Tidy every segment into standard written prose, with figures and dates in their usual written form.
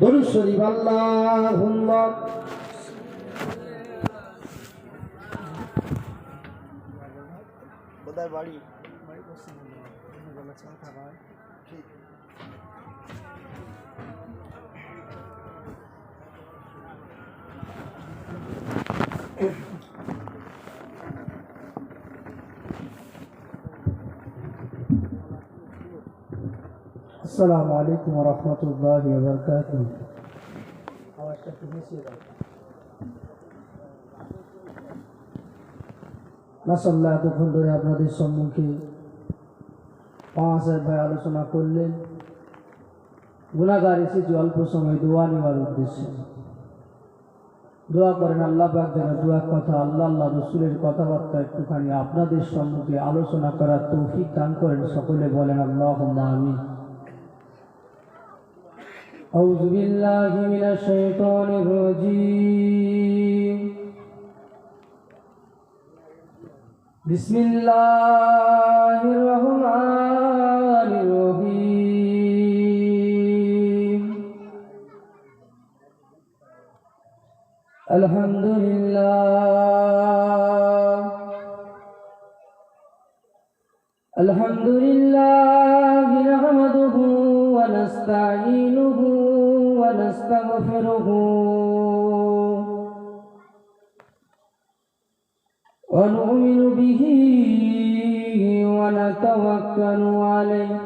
দরুদ শরীফ আল্লাহুম্মা কোথায় বাড়ি? السلام عليكم ورحمة الله وبركاته. মাশাআল্লাহ, এতক্ষণ ধরে আপনাদের সম্মুখে 5,000 ভাই আলোচনা করলেন। গুনাহগার এসেছে অল্প সময় দোয়া নেওয়ার উদ্দেশ্যে। দোয়া করেন আল্লাহ পাক যেন দোয়ার কথা, আল্লাহ রসুলের কথাবার্তা একটুখানি আপনাদের সম্মুখে আলোচনা করার তৌফিক দান করেন। সকলে বলেন আল্লাহুম্মা আমিন। আউযু বিল্লাহি মিনাশ শাইতানির রাজীম। বিসমিল্লাহির রহমানির রহিম। আলহামদুলিল্লাহ নাহমাদুহু ওয়া নাস্তাঈনুহু ওয়া নাস্তাগফিরুহু ওয়া নু'মিনু বিহি ওয়া নাতাওয়াক্কালু আলাইহি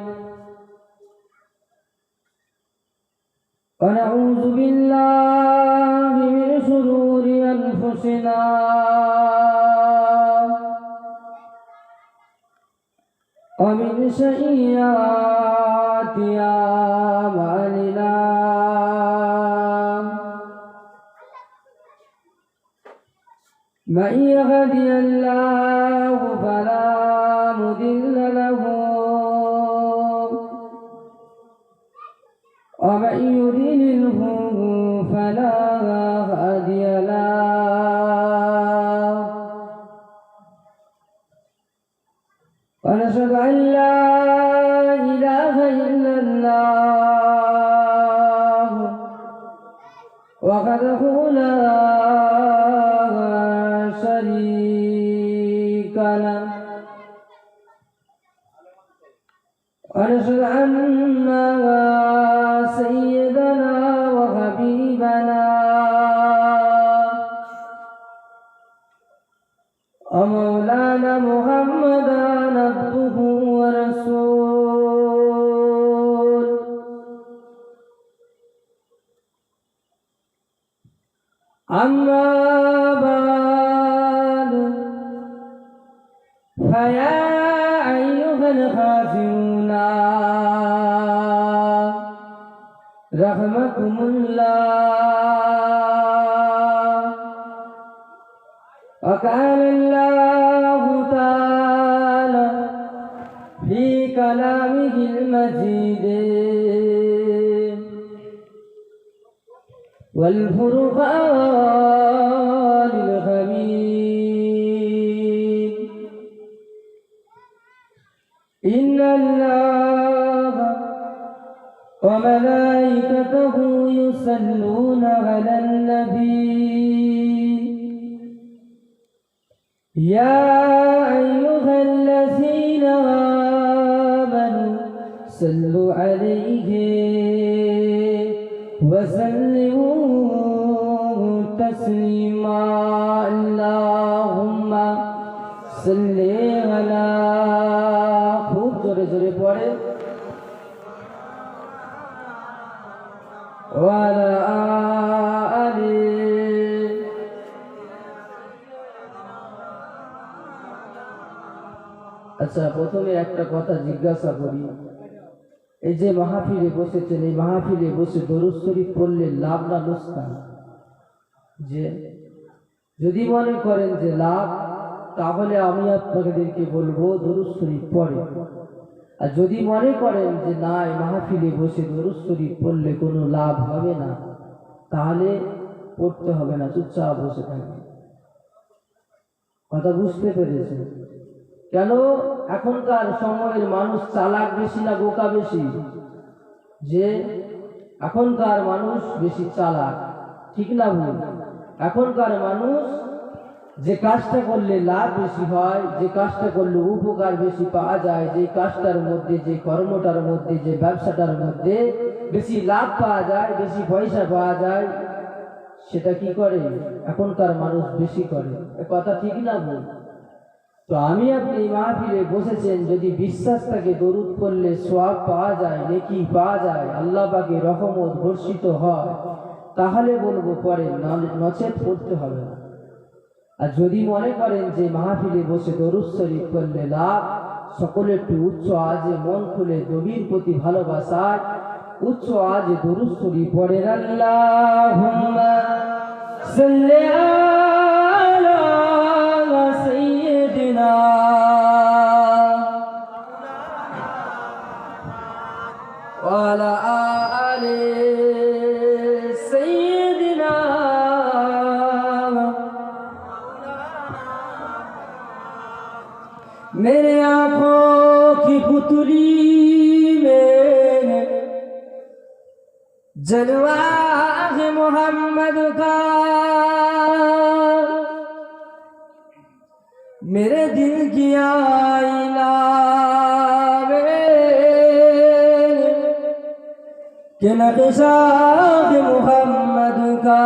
ওয়া নাউযু বিল্লাহি মিন শুরুরি আনফুসিনা ওয়া মিন সাইয়্যাতি আমালিনা। من يهدي الله فلا مضل له ومن يضلله فلا هادي له. ونشهد أن لا إله إلا الله وحده لا شريك له. ونشهد أن سيدنا وحبيبنا ومولانا محمدا عبده ورسوله. أما بعد فيا أيها الخافون رحمكم الله. وقال الله تعالى في كلامه المجيد والفرقان الحميد: إن الله وملائكته يصلون على النبي يا أيها الذين آمنوا صلوا عليه وسلموا تسليما. اللهم صل على খুব জোরে জোরে পড়ে وعلى آله. আচ্ছা, প্রথমে একটা কথা জিজ্ঞাসা করি, এই যে মাহফিলে বসেছেন, এই মাহফিলে বসে দরুদ শরীফ পড়লে লাভ না লোকসান? যে যদি মনে করেন যে লাভ, তাহলে আমি আপনাদেরকে বলবো দরুদ শরীফ পড়ে। আর যদি মনে করেন যে না, এই মাহফিলে বসে দরুদ শরীফ পড়লে কোনো লাভ হবে না, তাহলে পড়তে হবে না, চুপচাপ বসে থাকবে। কথা বুঝতে পেরেছেন? কেন এখনকার সময়ের মানুষ চালাক বেশি না বোকা বেশি? যে এখনকার মানুষ বেশি চালাক, ঠিক না ভুল? এখনকার মানুষ যে কাজটা করলে লাভ বেশি হয়, যে কাজটা করলে উপকার বেশি পাওয়া যায়, যে কাজটার মধ্যে, যে কর্মটার মধ্যে, যে ব্যবসাটার মধ্যে বেশি লাভ পাওয়া যায়, বেশি পয়সা পাওয়া যায়, সেটা কি করে এখনকার মানুষ বেশি করে। এ কথা ঠিক না ভুল? তো আমি আপনি মাহফিলে বসেছেন, যদি বিশ্বাস থাকে দরুদ করলে সওয়াব পাওয়া যায়, নেকি পাওয়া যায়, আল্লাহ পাকের রহমত বর্ষিত হয়, তাহলে বলবো পরে, নচেত পড়তে হবে না। আর যদি মনে করেন যে মাহফিলে বসে দরুদ শরীফ করলে লাভ, সকলে একটু উচ্চ আওয়াজে মন খুলে নবীর প্রতি ভালোবাসায় উচ্চ আওয়াজে দরুদ শরীফ পড়েন। আল্লাহুম্মা সাল্লি আলা সাইয়্যিদিনা ওয়া আলা আলি সাইয়্যিদিনা। मेरे आंखों की पुतली में जलवा है मोहम्मद का, मेरे दिल की आईना में के नक्शा है मोहम्मद का।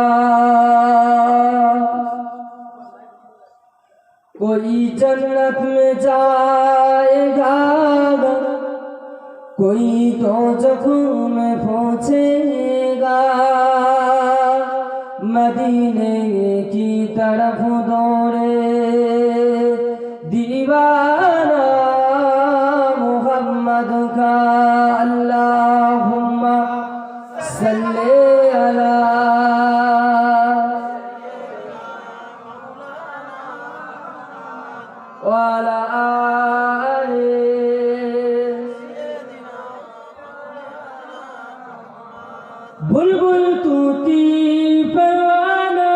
कोई जन्नत में जाएगा, कोई दोज़ख में पहुंचेगा, मदीने की तरफ दौड़े दीवाना मोहम्मद का। अल्लाहुम्मा सल्ले अला वाला आले। बुलबुल तूती परवाना,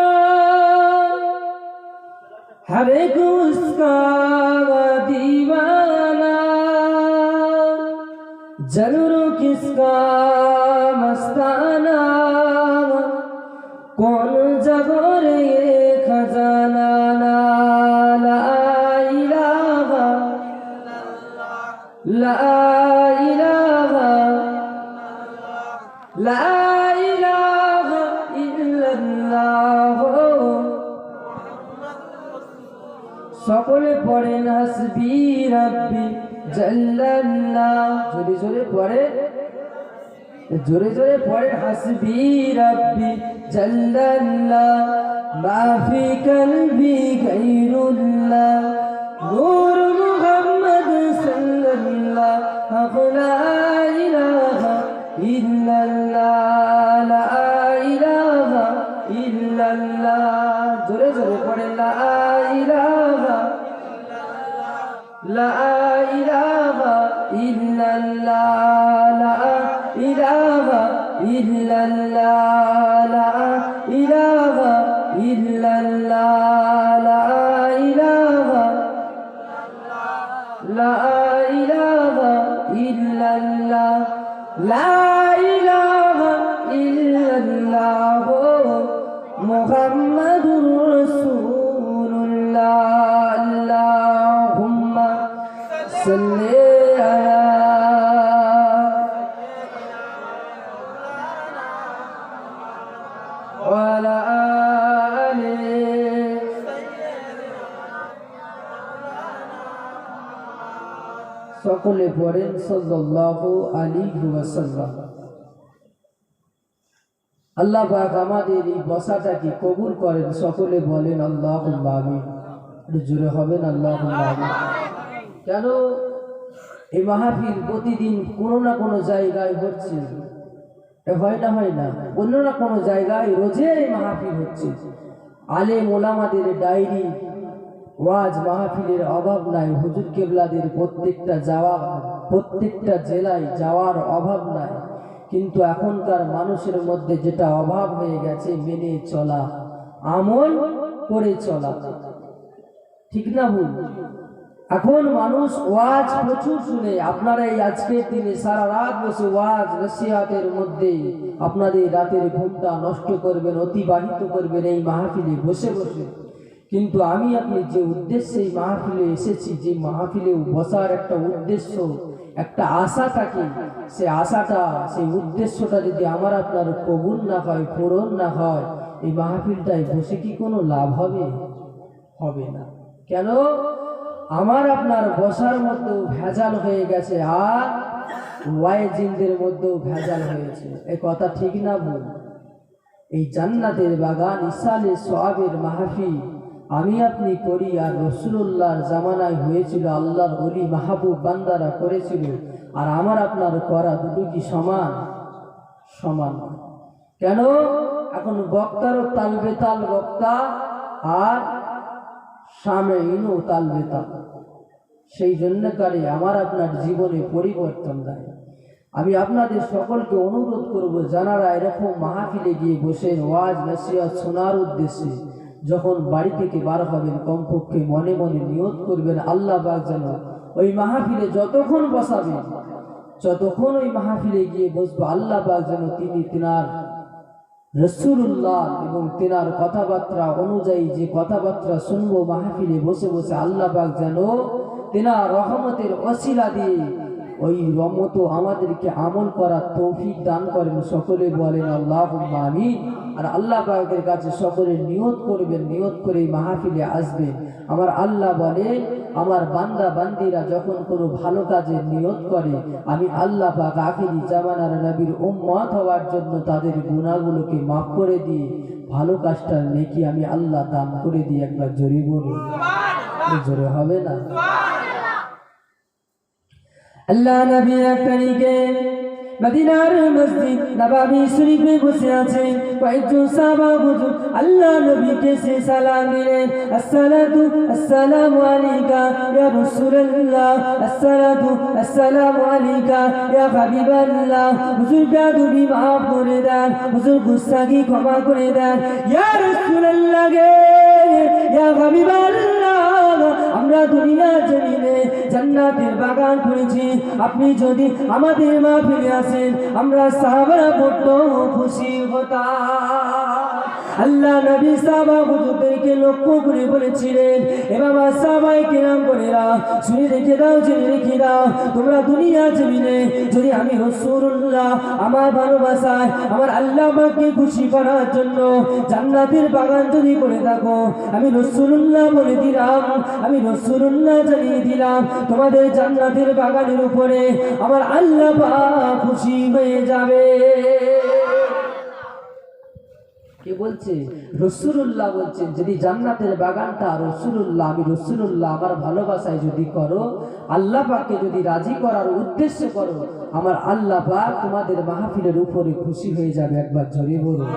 हर एक उसका दीवाना, जरूर किसका मस्ताना, कौन जगोर ये खजाना। ला इलाहा ला इलाहा इल्लल्लाह। সকলে পড়েন হাসবি রাব্বি জাল্লাল্লাহ। জোরে জোরে পড়ে, জোরে জোরে পড়ে হাসবি রাব্বি জাল্লাল্লাহ। মাফি কলবি গায়রুল্লাহ, নূর মুহাম্মদ সাল্লাল্লাহ। লা ইলাহা ইল্লাল্লাহ, লা ইলাহা ইল্লাল্লাহ। জোরে জোরে পড়ে লা ইলাহা, লা ইলাহা ইল্লাল্লাহ, লা ইলাহা ইল্লাল্লাহ, লা ইলাহা ইল্লাল্লাহ, লা ইলাহা লা ইলাহা ইল্লাল্লাহ, লা ইলাহা ইল্লাল্লাহ মুহাম্মাদুর রাসূলুল্লাহ। আল্লাহুম্মা সাল্লি আলা ওয়ালা আলি। সকলে পড়েন সাল্লাল্লাহু আলাইহি ওয়াসাল্লাম। আল্লাহ পাক আমাদের এই বসাটাকে কবুল করেন, সকলে বলেন আল্লাহুম্মা আমিন। জোরে হবেন আল্লাহুম্মা আমিন। কেন এই মাহফিল প্রতিদিন কোনো না কোনো জায়গায় হচ্ছে, হয় না? হয় না? অন্য না কোনো জায়গায় রোজে মাহফিল হচ্ছে। আলেম ওলামাদের ডায়েরি ওয়াজ মাহফিলের অভাব নাই। হুজুর কেবলাদের প্রত্যেকটা জেলায় যাওয়ার অভাব নাই। কিন্তু এখনকার মানুষের মধ্যে যেটা অভাব হয়ে গেছে, মেনে চলা, আমল করে চলা, ঠিক না ভুল? এখন মানুষ ওয়াজ প্রচুর শুনে, আপনারা এই আজকের দিনে সারা রাত বসে ওয়াজ নসিহতের মধ্যে আপনাদের রাতের ঘুমটা নষ্ট করবেন, অতিবাহিত করবেন এই মাহফিলে বসে বসে। কিন্তু আমি আপনি যে উদ্দেশ্যে এই মাহফিলে এসেছি, যে মাহফিলে বসার একটা উদ্দেশ্য, একটা আশা থাকে, সে আশাটা, সেই উদ্দেশ্যটা যদি আমার আপনার কবুল না হয়, পূরণ না হয়, এই মাহফিলটায় বসে কি কোনো লাভ হবে? হবে না। কেন? আমার আপনার বসার মধ্যেও ভেজাল হয়ে গেছে, আর ওয়াইজিনদের মধ্যেও ভেজাল হয়েছে। এই কথা ঠিক না ভুল? এই জান্নাতের বাগান, ইসালে সোয়াবের মাহফিল আমি আপনি করি, আর রাসূলুল্লাহর জামানায় হয়েছিল, আল্লাহর ওলি মাহবুব বান্দারা করেছিল, আর আমার আপনার করা দুটো কি সমান? সমান। কেন? এখন বক্তারও তাল বেতাল বক্তা, আর সামেইনও তাল বেতাল। সেই জন্য করে আমার আপনার জীবনে পরিবর্তন দেয়। আমি আপনাদের সকলকে অনুরোধ করব, যারা এরকম মাহফিলে গিয়ে বসেন ওয়াজ নসিহত শোনার উদ্দেশ্যে, যখন বাড়ি থেকে বার হবেন কমপক্ষে মনে মনে নিয়ত করবেন, আল্লাহ পাক যেন ওই মাহফিলে যতক্ষণ বসাবেন, যতক্ষণ ওই মাহফিলে গিয়ে বসবো, আল্লাহ পাক যেন তিনার রাসূলুল্লাহ এবং তিনার কথাবার্তা অনুযায়ী যে কথাবার্তা শুনবো মাহফিলে বসে বসে, আল্লাহ পাক যেন তিনার রহমতের ওসিলা দিয়ে ওই রহমত আমাদেরকে আমল করার তৌফিক দান করেন। সকলে বলেন আল্লাহুম্মা আমিন। আর আল্লাহ পাকের কাছে সকলে নিয়ত করবেন, নিয়ত করে মাহফিলে আসবেন। আমার আল্লাহ বলে, আমার বান্দা বান্দিরা যখন কোনো ভালো কাজের নিয়ত করে, আমি আল্লাহ পাক আখিরি জামানার নবীর উম্মত হওয়ার জন্য তাদের গুনাহগুলোকে মাফ করে দিয়ে ভালো কাজটার নেকি আমি আল্লাহ দান করে দিই। একবার জোরে বলুন, জোরে হবে না? আল্লাহ নবী একদিকে মদিনার মসজিদ নববী শরীফে বসে আছে, কয়েকজন সাহাবা হুজুর আল্লাহ নবীকে সে সালাম দিলেন, আসসালাতু আসসালামু আলাইকা ইয়া রাসূলুল্লাহ, আসসালাতু আসসালামু আলাইকা ইয়া হাবিবাল্লাহ। হুজুর বেয়াদবি মাফ করে দেন, হুজুর গুস্তাখি ক্ষমা করে দেন, ইয়া রাসূলুল্লাহ গে ইয়া হাবিবাল্লাহ, আমরা দুনিয়ার জমিনে জান্নাতের বাগান করেছি, আপনি যদি আমাদের মাহফিলে আসেন আমরা সাহাবারা বড় খুশি হতাম। আল্লাহ নবী সাহাবা হুজুরদেরকে লক্ষ্য করে বলেছিলেন, এ বাবা সাহাবায়ে কেরাম বলেরা, শুনে রেখে দাও, জেনে রেখে দাও, তোমরা দুনিয়া জমিনে যদি আমি রাসূলুল্লাহ আমার ভালোবাসায় আমার আল্লাহ পাককে খুশি করার জন্য জান্নাতের বাগান যদি করে থাকো, আমি রাসূলুল্লাহ বলে দিলাম, আমি রাসূলুল্লাহ জানিয়ে দিলাম, তোমাদের জান্নাতের বাগানের উপরে আমার আল্লাহ পাক খুশি হয়ে যাবে। কে বলছে? রাসূলুল্লাহ বলছেন, যদি জান্নাতের বাগানটা রাসূলুল্লাহ, আমি রাসূলুল্লাহ আমার ভালোবাসায় যদি করো, আল্লাহ পাককে যদি রাজি করার উদ্দেশ্যে করো, আমার আল্লাহ পাক তোমাদের মাহফিলের উপরে খুশি হয়ে যাবে। একবার জোরে বলুন।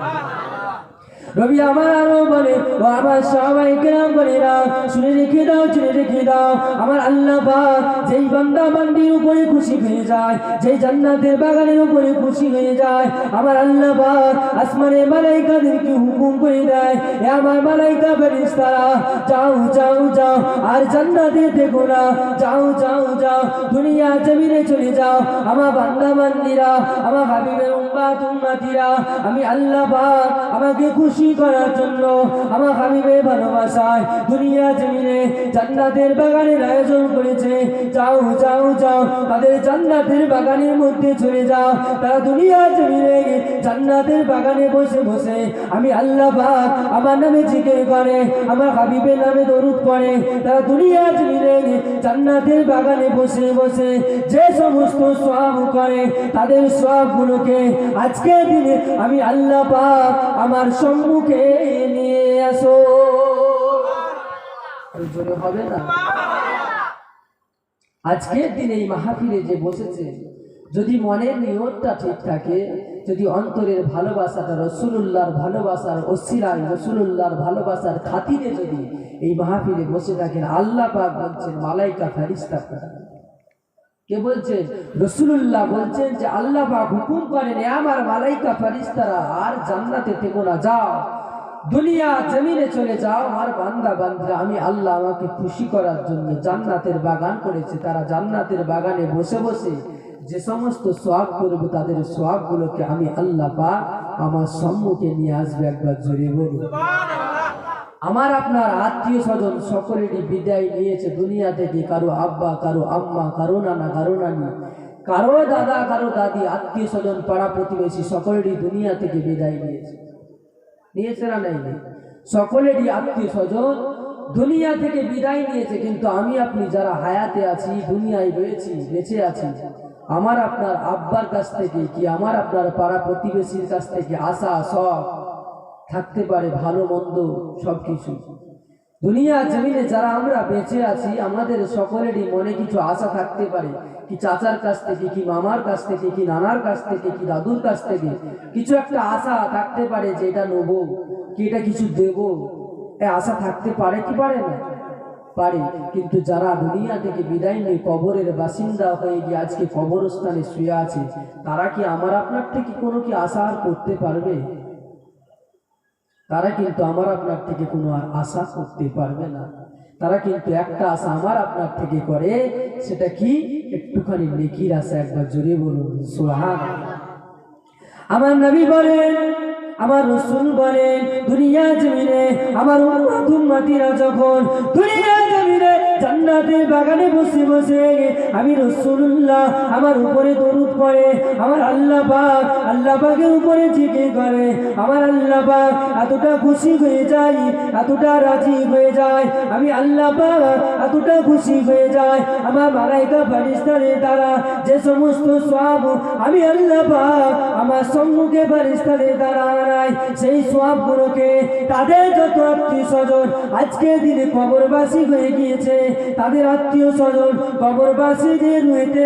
নবী আমারও বলে, ও আমার সাহাবায়ে কেরাম বলেরা, শুনে রেখে দাও, জেনে রেখে দাও, আমার আল্লাহ পাক যেই বান্দা বান্দির উপরে খুশি হয়ে যায়, যেই জান্নাতের বাগানের উপরে খুশি হয়ে যায়, আমার আল্লাহ পাক আসমানের মালাইকাদেরকে হুকুম করে দেয়, এ আমার মালাইকা ফেরেশতারা, যাও যাও যাও, আর জান্নাতে দেখো না, যাও যাও যাও, দুনিয়া জমিনে চলে যাও, আমার বান্দা বান্দিরা, আমার হাবিবের উম্মত উম্মতিরা, আমি আল্লাহ পাক আমাকে খুশি করার জন্য আমার হাবিবের ভালোবাসায় দুনিয়া জমিনে জান্নাতের বাগানের আয়োজন করেছে, যাও যাও যাও, তাদের জান্নাতের বাগানের মধ্যে চলে যাও, তারা দুনিয়া জমিনে জান্নাতের বাগানে বসে বসে আমি আল্লাহ পাক আমার নামে জিকির করে, আমার হাবিবের নামে দরুদ পড়ে, তারা দুনিয়া জমিনে জান্নাতের বাগানে বসে বসে যে সমস্ত সওয়াব করে, তাদের সওয়াবগুলোকে আজকের দিনে আমি আল্লাহ পাক আমার সম্মুখে নিয়ে আসো। জোরে হবে না? আজকের দিনে এই মাহফিলে যে বসেছে, যদি মনের নিয়তটা ঠিক থাকে, যদি অন্তরের ভালোবাসাটা রাসূলুল্লাহর ভালোবাসার ওসিলায়, রাসূলুল্লাহর ভালোবাসার খাতিরে যদি এই মাহফিলে বসে থাকেন, আল্লাহ পাক বলছেন মালাইকা ফেরেশতা, কে বলছেন? রাসূলুল্লাহ বলছেন যে আল্লাহ পাক হুকুম করেন, এ আমার মালাইকা ফেরেশতারা আর জান্নাতে থেকো না, যাও দুনিয়া জমিনে চলে যাও আমার বান্দা বান্দা, আমি আল্লাহ আমাকে খুশি করার জন্য জান্নাতের বাগান করেছে। তারা জান্নাতের বাগানে বসে বসে যে সমস্ত সওয়াব করবে তাদের সওয়াবগুলোকে আমি আল্লাহ পাক আমার সম্মুখে নিয়ে আসবে। একবার জোরে বলুন। আমার আপনার আত্মীয় স্বজন সকলেরই বিদায় নিয়েছে দুনিয়া থেকে। কারো আব্বা, কারো আম্মা, কারো নানা, কারো নানি, কারো দাদা, কারো দাদি, আত্মীয় স্বজন পাড়া প্রতিবেশী সকলেরই দুনিয়া থেকে বিদায় নিয়েছে। নিয়েছে না নাই? সকলেরই আত্মীয় স্বজন দুনিয়া থেকে বিদায় নিয়েছে। কিন্তু আমি আপনি যারা হায়াতে আছি, দুনিয়ায় রয়েছি, বেঁচে আছি, আমার আপনার আব্বার কাছ থেকে কি আমার আপনার পাড়া প্রতিবেশীর কাছ থেকে আশা সব থাকতে পারে, ভালো মন্দ সবকিছু। দুনিয়া জমিনে যারা আমরা বেঁচে আছি আমাদের সকলেরই মনে কিছু আশা থাকতে পারে, কি চাচার কাছ থেকে, কি মামার কাছ থেকে, কি নানার কাছ থেকে, কি দাদুর কাছ থেকে কিছু একটা আশা থাকতে পারে যে এটা নেবো, কি এটা কিছু দেব। এ আশা থাকতে পারে কি পারে না? পারে। কিন্তু যারা দুনিয়া থেকে বিদায় নিয়ে কবরের বাসিন্দা হয়ে গিয়ে আজকে কবরস্থানে শুয়ে আছে, তারা কি আমার আপনার থেকে কোনো কি আশা আর করতে পারবে? তারা কিন্তু আমার আপনার থেকে কোনো আশা করতে পারবে না। তারা কিন্তু একটা আশা আমার আপনার থেকে করে, সেটা কি? একটুখানি নেকির আশা। একবার জোরে বলুন সুবহানাল্লাহ। আমার নবী বলেন, আমার রাসূল বলেন, দুনিয়া জমিনে আমার উম্মতিরা যখন দুনিয়া জমিনে জান্নাতের বাগানে বসে বসে আমি রাসূলুল্লাহ আমার উপরে দরুদ পড়ে, আমার আল্লাহ পাকের উপরে জিকির করে, আমার আল্লাহ পাক এতটা খুশি হয়ে যায়, এতটা রাজি হয়ে যায়, আমি আল্লাহ পাক এতটা খুশি হয়ে যায়, আমার মালায়েকা ফেরেশতাদের দ্বারা যে সমস্ত সওয়াব আমি আল্লাহ পাক আমার সম্মুখে ফেরেশতাদের দ্বারা সেই সওয়াবগুলোকে তাদের যত আত্মীয় স্বজন আজকের দিনে কবরবাসী হয়ে গিয়েছে, তাদের আত্মীয় স্বজন কবরবাসীদের হইতে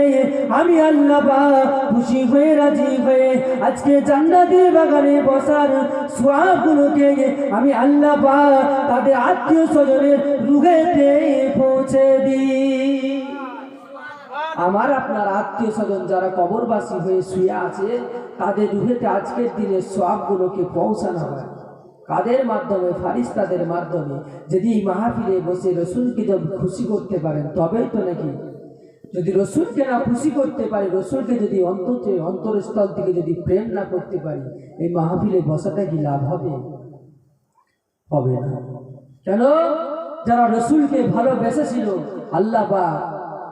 আমি আল্লাহ পাক খুশি হয়ে রাজি হয়ে আজকে জান্নাতের বাগানে বসার সওয়াবগুলোকে আমি আল্লাহ পাক তাদের আত্মীয় স্বজনের রুহেতে পৌঁছে দিই। আমার আপনার আত্মীয় স্বজন যারা কবরবাসী হয়ে শুয়ে আছে তাদের রুহেতে আজকের দিনে সওয়াবগুলোকে পৌঁছানো হয়। কাদের মাধ্যমে? ফারিস্তাদের মাধ্যমে। যদি এই মাহফিলে বসে রসুলকে যদি খুশি করতে পারেন তবেই তো নাকি। যদি রসুলকে না খুশি করতে পারি, রসুলকে যদি অন্তরস্থল থেকে যদি প্রেম না করতে পারি, এই মাহফিলে বসাটা কি লাভ হবে? হবে না। কেন? যারা রসুলকে ভালোবেসেছিল আল্লাহ পাক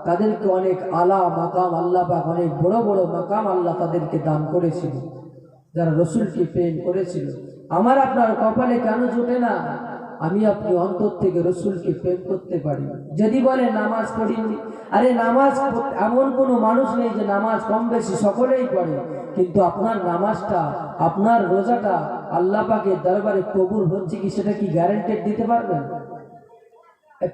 তাদেরকে অনেক আলা মাকাম, আল্লাহ পাক অনেক বড় বড় মাকাম আল্লাহ তাদেরকে দান করেছিল। যারা রসুলকে প্রেম করেছিল, আমার আপনার কপালে কেন জোটে না? আমি আপনি অন্তর থেকে রসুলকে প্রেম করতে পারি। যদি বলে নামাজ পড়িনি, আরে নামাজ এমন কোনো মানুষ নেই যে নামাজ কম বেশি সকলেই পড়ে, কিন্তু আপনার নামাজটা, আপনার রোজাটা আল্লাহ পাকের দরবারে কবুল হচ্ছে কি সেটা কি গ্যারান্টেড দিতে পারবেন?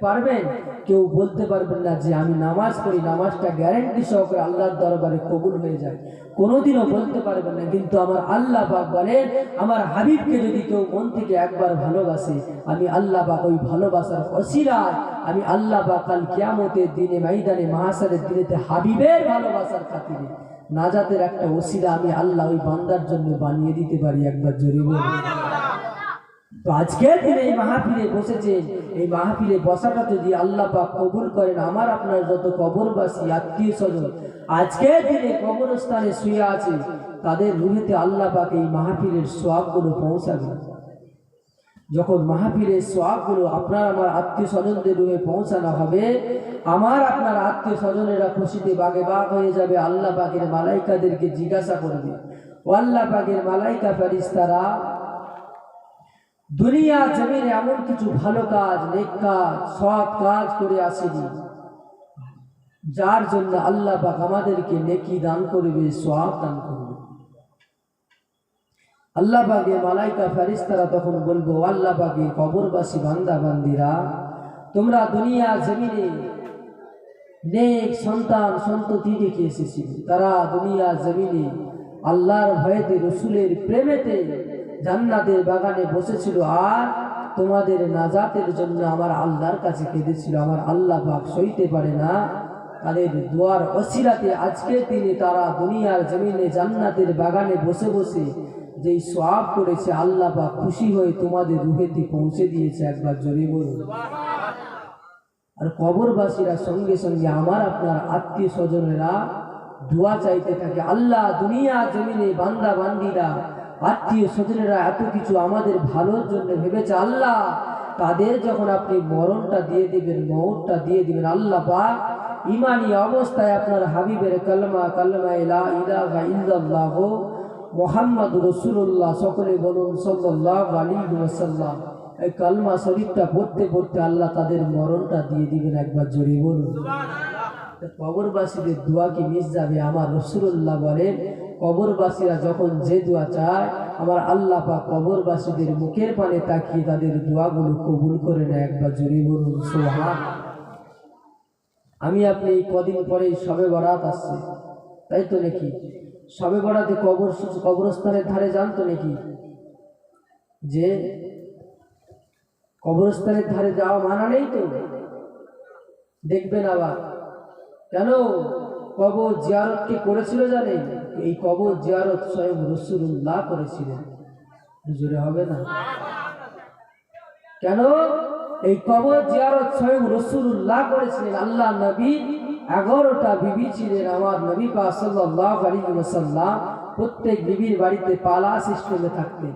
পারবেন? কেউ বলতে পারবেন না যে আমি নামাজ পড়ি, নামাজটা গ্যারান্টি সহকারে আল্লাহর দরবারে কবুল হয়ে যায়, কোনোদিনও বলতে পারবেন না। কিন্তু আমার আল্লাহ পাক বলেন, আমার হাবিবকে যদি কেউ মন থেকে একবার ভালোবাসে, আমি আল্লাহ পাক ওই ভালোবাসার ওসিলায় আমি আল্লাহ পাক কাল কিয়ামতের দিনে ময়দানে মাহশারের দিনেতে হাবিবের ভালোবাসার খাতিরে নাজাতের একটা ওসিলা আমি আল্লাহ ওই বান্দার জন্য বানিয়ে দিতে পারি। একবার জোরে বলুন। তো আজকের দিনে এই মাহফিলে বসেছেন, এই মাহফিলে বসাটা যদি আল্লাহ পাক কবুল করেন, আমার আপনার যত কবরবাসী আত্মীয় স্বজন আজকের দিনে কবরস্থানে শুয়ে আছে তাদের রুহেতে আল্লাহ পাক এই মাহফিলের সওয়াবগুলো পৌঁছাবে। যখন মাহফিলের সওয়াবগুলো আপনার আমার আত্মীয় স্বজনদের রুহে পৌঁছানো হবে, আমার আপনার আত্মীয় স্বজনেরা খুশিতে বাগে বাগ হয়ে যাবে। আল্লাহ পাকের মালাইকাদেরকে জিজ্ঞাসা করবে, ও আল্লাহ পাকের মালাইকা ফেরেশতারা দুনিয়া জমিনে এমন কিছু ভালো কাজ, নেক কাজ, সৎ কাজ করে আসেনি যার জন্য আল্লাহ পাক আমাদেরকে নেকি দান করবে, সওয়াব দান করবে। আল্লাহ পাকের মালাইকা ফেরেশতারা তখন বলবো, আল্লাহ পাকের কবরবাসী বান্দা বান্দিরা, তোমরা দুনিয়া জমিনে নেক সন্তান সন্ততি রেখে এসেছিলে, তারা দুনিয়া জমিনে আল্লাহর ভয়েতে রসুলের প্রেমেতে জান্নাতের বাগানে বসেছিল, আর তোমাদের নাজাতের জন্য আমার আল্লাহর কাছে কেঁদেছিল। আমার আল্লাহ পাক সইতে পারে না, তাদের দোয়ার ওসিলাতে আজকের দিনে তারা দুনিয়ার জমিনে জান্নাতের বাগানে বসে বসে যেই সওয়াব করেছে আল্লাহ পাক খুশি হয়ে তোমাদের রুহেতে পৌঁছে দিয়েছে, একবার জোরে বলুন। আর কবরবাসীরা সঙ্গে সঙ্গে আমার আপনার আত্মীয় স্বজনেরা দোয়া চাইতে থাকে, আল্লাহ দুনিয়া জমিনে বান্দা বান্দিরা আত্মীয় স্বজনেরা এত কিছু আমাদের ভালোর জন্য ভেবেছে, আল্লাহ তাদের যখন আপনি মরণটা দিয়ে দিবেন, মওতটা দিয়ে দিবেন, আল্লাহ পাক ইমানি অবস্থায় আপনার হাবিবের কালমা লা ইলাহা ইল্লাল্লাহ মুহাম্মাদুর রাসূলুল্লাহ, সকলে বলুন সাল্লাল্লাহু আলাইহি ওয়াসাল্লাম, এই কালমা শরীফটা পড়তে পড়তে আল্লাহ তাদের মরণটা দিয়ে দিবেন, একবার জোরে বলুন। কবরবাসীদের দোয়া কি মিস যাবে? আমার রাসূলুল্লাহ বলেন, কবরবাসীরা যখন যে দোয়া চায় আমার আল্লাহ পাক কবরবাসীদের মুখের পানে তাকিয়ে তাদের দোয়াগুলো কবুল করে নেয়, একবার জোরে বলুন সুবহান। আমি আপনি এই কদিন পরেই শবে বরাত আসছে, তাই তো নাকি? শবে বরাতে কবরস্থানের ধারে যান তো নাকি? যে কবরস্থানের ধারে যাওয়া মানা নেই তো, দেখবেন আবার কেন কবর জিয়ারত কে করেছিল জানেন? এই কবর জিয়ারত স্বয়ং রাসূলুল্লাহ করেছিলেন, জোরে হবে না? কেন এই কবর জিয়ারত স্বয়ং রাসূলুল্লাহ করেছিলেন? আল্লাহ নবী 11টা বিবি ছিলেন, আমার নবী পাক সাল্লাল্লাহু আলাইহি ওয়াসাল্লাম প্রত্যেক বিবির বাড়িতে পালা সিস্টেমে থাকতেন।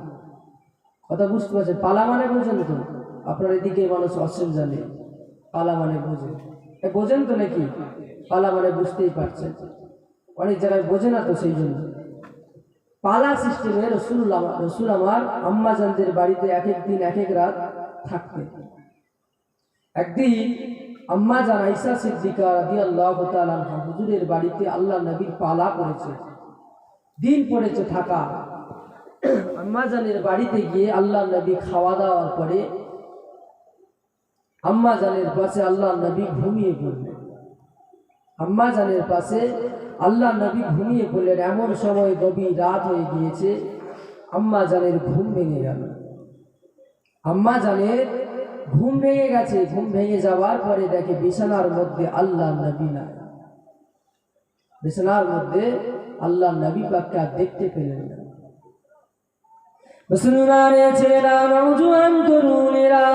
কথা বুঝতে পারছেন? পালা মানে বোঝেন তো? আপনার এদিকে মানুষ অসীম জানে পালা মানে বোঝেন, বোঝেন তো নাকি? পালা মানে বুঝতেই পারছেন, অনেক জায়গায় বোঝে না তো, সেই জন্য পালা সিস্টেমে রসুল আমার আম্মাজানদের বাড়িতে এক এক দিন এক এক রাত থাকতেন। একদিন আম্মাজান আয়েশা সিদ্দিকা রাদিয়াল্লাহু তাআলা আনহা হুজুরের বাড়িতে আল্লাহ নবীর পালা পড়েছে, দিন পড়েছে থাকা। আম্মাজানের বাড়িতে গিয়ে আল্লাহ নবী খাওয়া দাওয়ার পরে আম্মাজানের পাশে আল্লাহ নবী ঘুমিয়ে পড়লেন। আম্মাজানের পাশে আল্লাহ নবী ঘুমিয়ে পড়লেন। এমন সময় গভীর রাত হয়ে গিয়েছে, আম্মাজানের ঘুম ভেঙে গেল। আম্মাজানের ঘুম ভেঙে গেছে। ঘুম ভেঙে যাওয়ার পরে দেখে বিছানার মধ্যে আল্লাহ নবী না। বিছানার মধ্যে আল্লাহ নবী পাককে আর দেখতে পেলেন না। মুসলমানের ছেলেরা, নওজোয়ান তরুণেরা,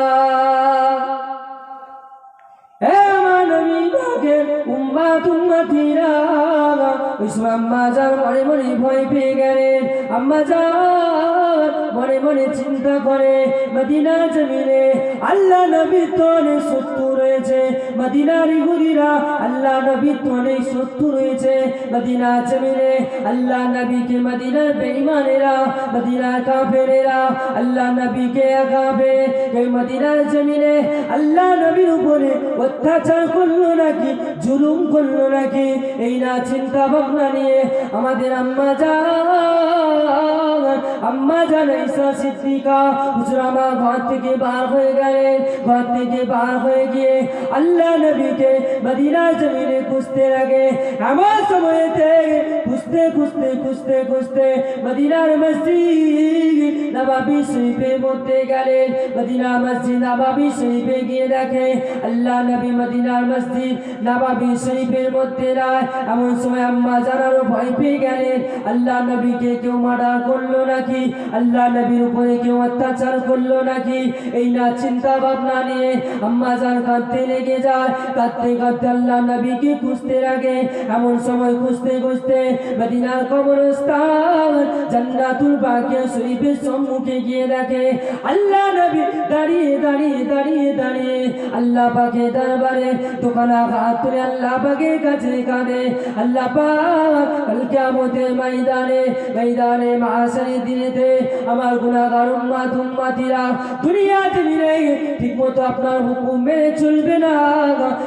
হে আমার নবী পাকের উম্মতিরা, আম্মাজান মনে মনে ভয় পেয়ে গেলেন। আম্মাজান মনে মনে চিন্তা করে, মদিনা জমিনে আল্লাহ নবী তো অনেক শত্রু রয়েছে, মদিনার ইহুদিরা আল্লাহ নবী তো অনেক শত্রু রয়েছে, মদিনা জমিনে আল্লাহ নবীকে মদিনার বেঈমানেরা, মদিনার কাফেরেরা আল্লাহ নবীকে আগাবে। এই মদিনার জমিনে আল্লাহ নবীর উপরে অত্যাচার করলো নাকি, জুলুম করলো নাকি, এই না চিন্তা ভাবনা নিয়ে আমাদের আম্মাজান আয়েশা সিদ্দিকা হুজুর আমার ঘর থেকে বার হয়ে গেলেন। ঘর থেকে বার হয়ে গিয়ে আল্লাহ নবীকে মদিনার জমিনে খুঁজতে লাগে। আমার সময়তে খুঁজতে খুঁজতে খুঁজতে খুঁজতে মদিনার মসজিদ নববী শরীফের মধ্যে গেলেন। মদিনা মসজিদ নববী শরীফে গিয়ে দেখে আল্লাহ নবী মদিনার মসজিদ নববী শরীফের মধ্যে নাই। এমন সময় আম্মাজান আরো ভয় পেয়ে গেলেন, আল্লাহ নবীকে কেউ মার্ডার করলো নাকি, আল্লাহ নবীর উপরে কেউ অত্যাচার করলো নাকি, এই না চিন্তা ভাবনা নিয়ে আম্মাজান কাঁদতে লেগে যায়। কাঁদতে কাঁদতে আল্লাহ নবীকে খুঁজতে লাগে। এমন সময় খুঁজতে খুঁজতে মদিনার কবরস্থান জান্নাতুল বাকিয়া শরীফের সম্মুখে গিয়ে দেখে আল্লাহ নবী দাঁড়িয়ে দাঁড়িয়ে দাঁড়িয়ে দাঁড়িয়ে আল্লাহ পাকের দরবারে দোকানা হাত তুলে আল্লাহ পাকের কাছে কাঁদে। আল্লাহ পাক কাল কিয়ামতের ময়দানে মাহশারের দিনেতে আমার গুনাহগার উম্মতিরা দুনিয়া জমিনে ঠিকমতো আপনার হুকুম মেনে চলবে না,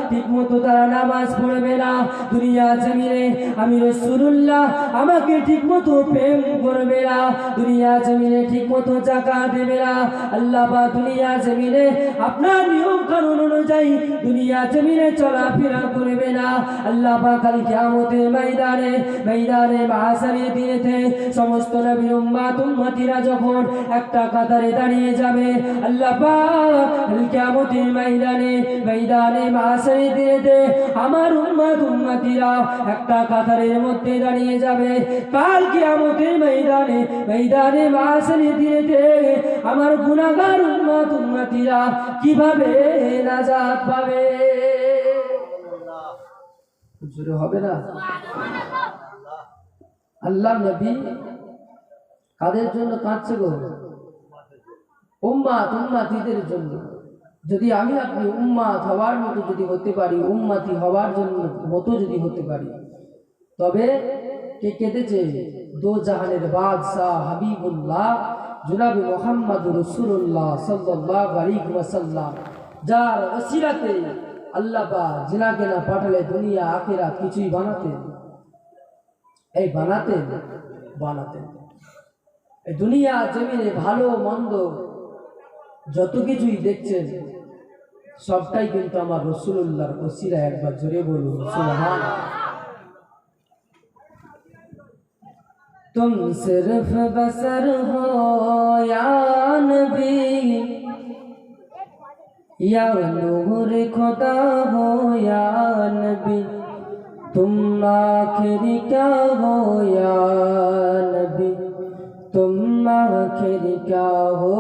ঠিকমতো তারা নামাজ পড়বে না, দুনিয়া জমিনে আমি রাসূলুল্লাহ আমাকে ঠিকমতো প্রেম করবে না, দুনিয়া জমিনে ঠিকমতো মতো জায়গা দেবে না। আল্লাহ পাক দুনিয়া জমিনে আপনার নিয়ম কানুন অনুযায়ী দুনিয়া জমিনে চলাফেরা করবে না। আল্লাহ পাক কাল কিয়ামতের ময়দানে মাহশারের দিনেতে সমস্ত নবীর উম্মতিরা যখন একটা কাতারে দাঁড়িয়ে যাবে, আল্লাহ পাক কাল কিয়ামতের ময়দানে মাহশারের দিনেতে আমার উম্মতিরা একটা কাতারের মধ্যে দাঁড়িয়ে যাবে। কাল কিয়ামতের ময়দানে মাহশারের দিনেতে আমার গুনাহগার উম্মতিরা কিভাবে নাজাত পাবে? জোরে হবে না? আল্লাহ নবী কাদের জন্য কাঁদছে গো? উম্মতিদের জন্য। যদি আমি আপনি উম্মত হওয়ার মতো যদি হতে পারি, উম্মতি হওয়ার জন্য মতো যদি হতে পারি, তবে কে কেঁদেছে? দো জাহানের বাদশাহ হাবিবুল্লাহ জনাবে মুহাম্মদ রাসূলুল্লাহ সাল্লাল্লাহু আলাইহি ওয়াসাল্লাম, যার ওসিলাতে আল্লাহ পাক জিনাকে না পাঠালে দুনিয়া আখিরাত কিছুই বানাতেন। এই বানাতেন এই দুনিয়া জমিনে ভালো মন্দ যত কিছুই দেখছেন সবটাই কিন্তু আমার রাসূলুল্লাহর ওসিলা। একবার জোরে বলুন সুবহানাল্লাহ। तुम सिर्फ बसर हो या नबी, या नूर खुदा हो या नबी, तुम आखिर क्या हो या नबी, तुम आखिर क्या हो।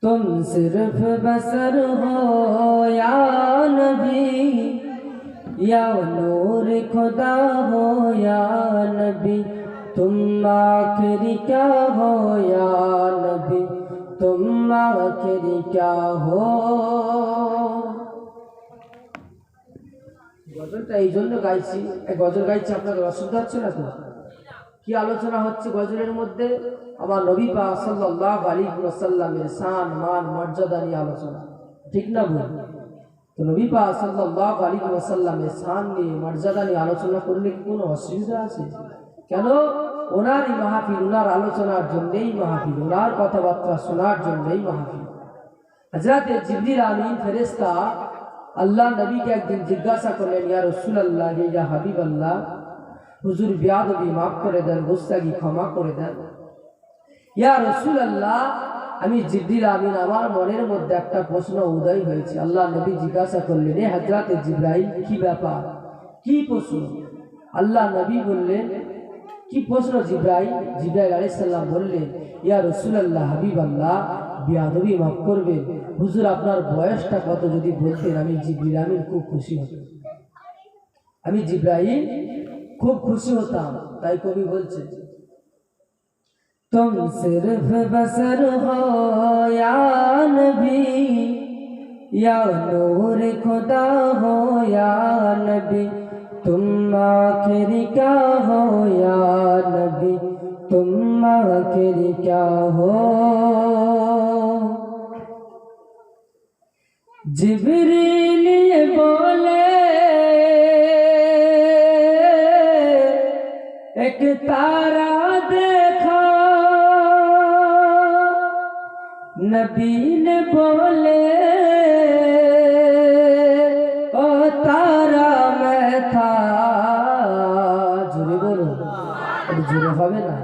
तुम सिर्फ बसर हो या नबी, या नूर खुदा हो या नबी, तुम आखिर क्या हो या नबी, तुम आखिर क्या हो। গজলটা এই জন্য গাইছি, এই গজল গাইছি আপনাদের অসুবিধা হচ্ছে না তো? কি আলোচনা হচ্ছে গজলের মধ্যে? আমার নবী পাক সাল্লাল্লাহু আলাইহি ওয়াসাল্লামের শান মান মর্যাদা নিয়ে আলোচনা, ঠিক না ভুল? তো নবী পাক সাল্লাল্লাহু আলাইহি ওয়াসাল্লামের শান নিয়ে মর্যাদা নিয়ে আলোচনা করলে কি কোনো অসুবিধা আছে? কেন? ওনারই মাহফিল, ওনার আলোচনার জন্যই মাহফিল, ওনার কথাবার্তা শোনার জন্যই মাহফিল। হযরত জিবরিল আমিন ফেরেশতা আল্লাহ নবীকে একদিন জিজ্ঞাসা করলেন, ইয়া রাসূলুল্লাহ, ইয়া হাবিবাল্লাহ, হুজুর বিয়াদবি মাফ করে দেন, গুস্তাখি ক্ষমা করে দেন। ইয়া রাসূলুল্লাহ, আমি জিবরিল আমিন, আমার মনের মধ্যে একটা প্রশ্ন উদয় হয়েছে। আল্লাহ নবী জিজ্ঞাসা করলেন, এ হযরত জিবরাইল, কি ব্যাপার, কি প্রশ্ন? আল্লাহ নবী বললেন, কি প্রশ্ন জিবরাইল? জিবরাইল আলাইহিস সালাম বললেন, ইয়া রাসূলুল্লাহ, হাবিবাল্লাহ, বিয়াদবি মাফ করবেন, হুজুর আপনার বয়সটা কত যদি বলতেন, আমি জিবরিল আমিন খুব খুশি হতাম। আমি জিবরাইল খুব খুশি হতাম। তাই কবি বলছেন, तुम सिर्फ बसर हो या नबी, या नूर खुदा हो या नबी, तुम आखिर क्या हो या नबी, तुम आखिर क्या हो। जिब्रील ये बोले, एक तारा देखा, नबी ने बोले, ओ तारा मैं था। জোরে বলো, জোরে হবে না?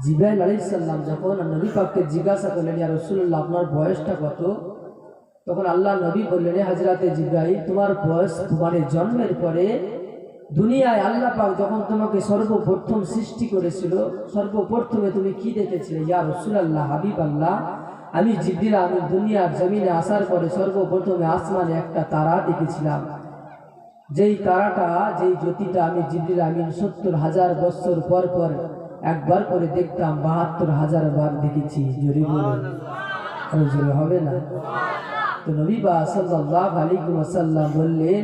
জিবরাইল আলাইহিস সালাম যখন নবী পাককে জিজ্ঞাসা করলেন, ইয়া রাসূলুল্লাহ, আপনার বয়সটা কত? তখন আল্লাহ নবী বললেন, হযরতে জিবরাইল, তোমার বয়স তোমার জন্মের পরে দুনিয়ায় আল্লাহ পাক যখন তোমাকে সর্বপ্রথম সৃষ্টি করেছিল, সর্বপ্রথমে তুমি কি দেখেছিলে? ইয়া রাসূলুল্লাহ, হাবিবাল্লাহ, আমি জিবরিল আমিন দুনিয়ার জমিনে আসার পরে সর্বপ্রথমে আসমানে একটা তারা দেখেছিলাম। যেই তারাটা, যেই জ্যোতিটা আমি জিবরিল আমিন ৭০,০০০ বছর পর পর একবার করে দেখতাম, ৭২,০০০ বার দেখেছি। জোরে বলুন, জোরে হবে না? তো নবী পাক সাল্লাল্লাহু আলাইহি ওয়াসাল্লাম বললেন,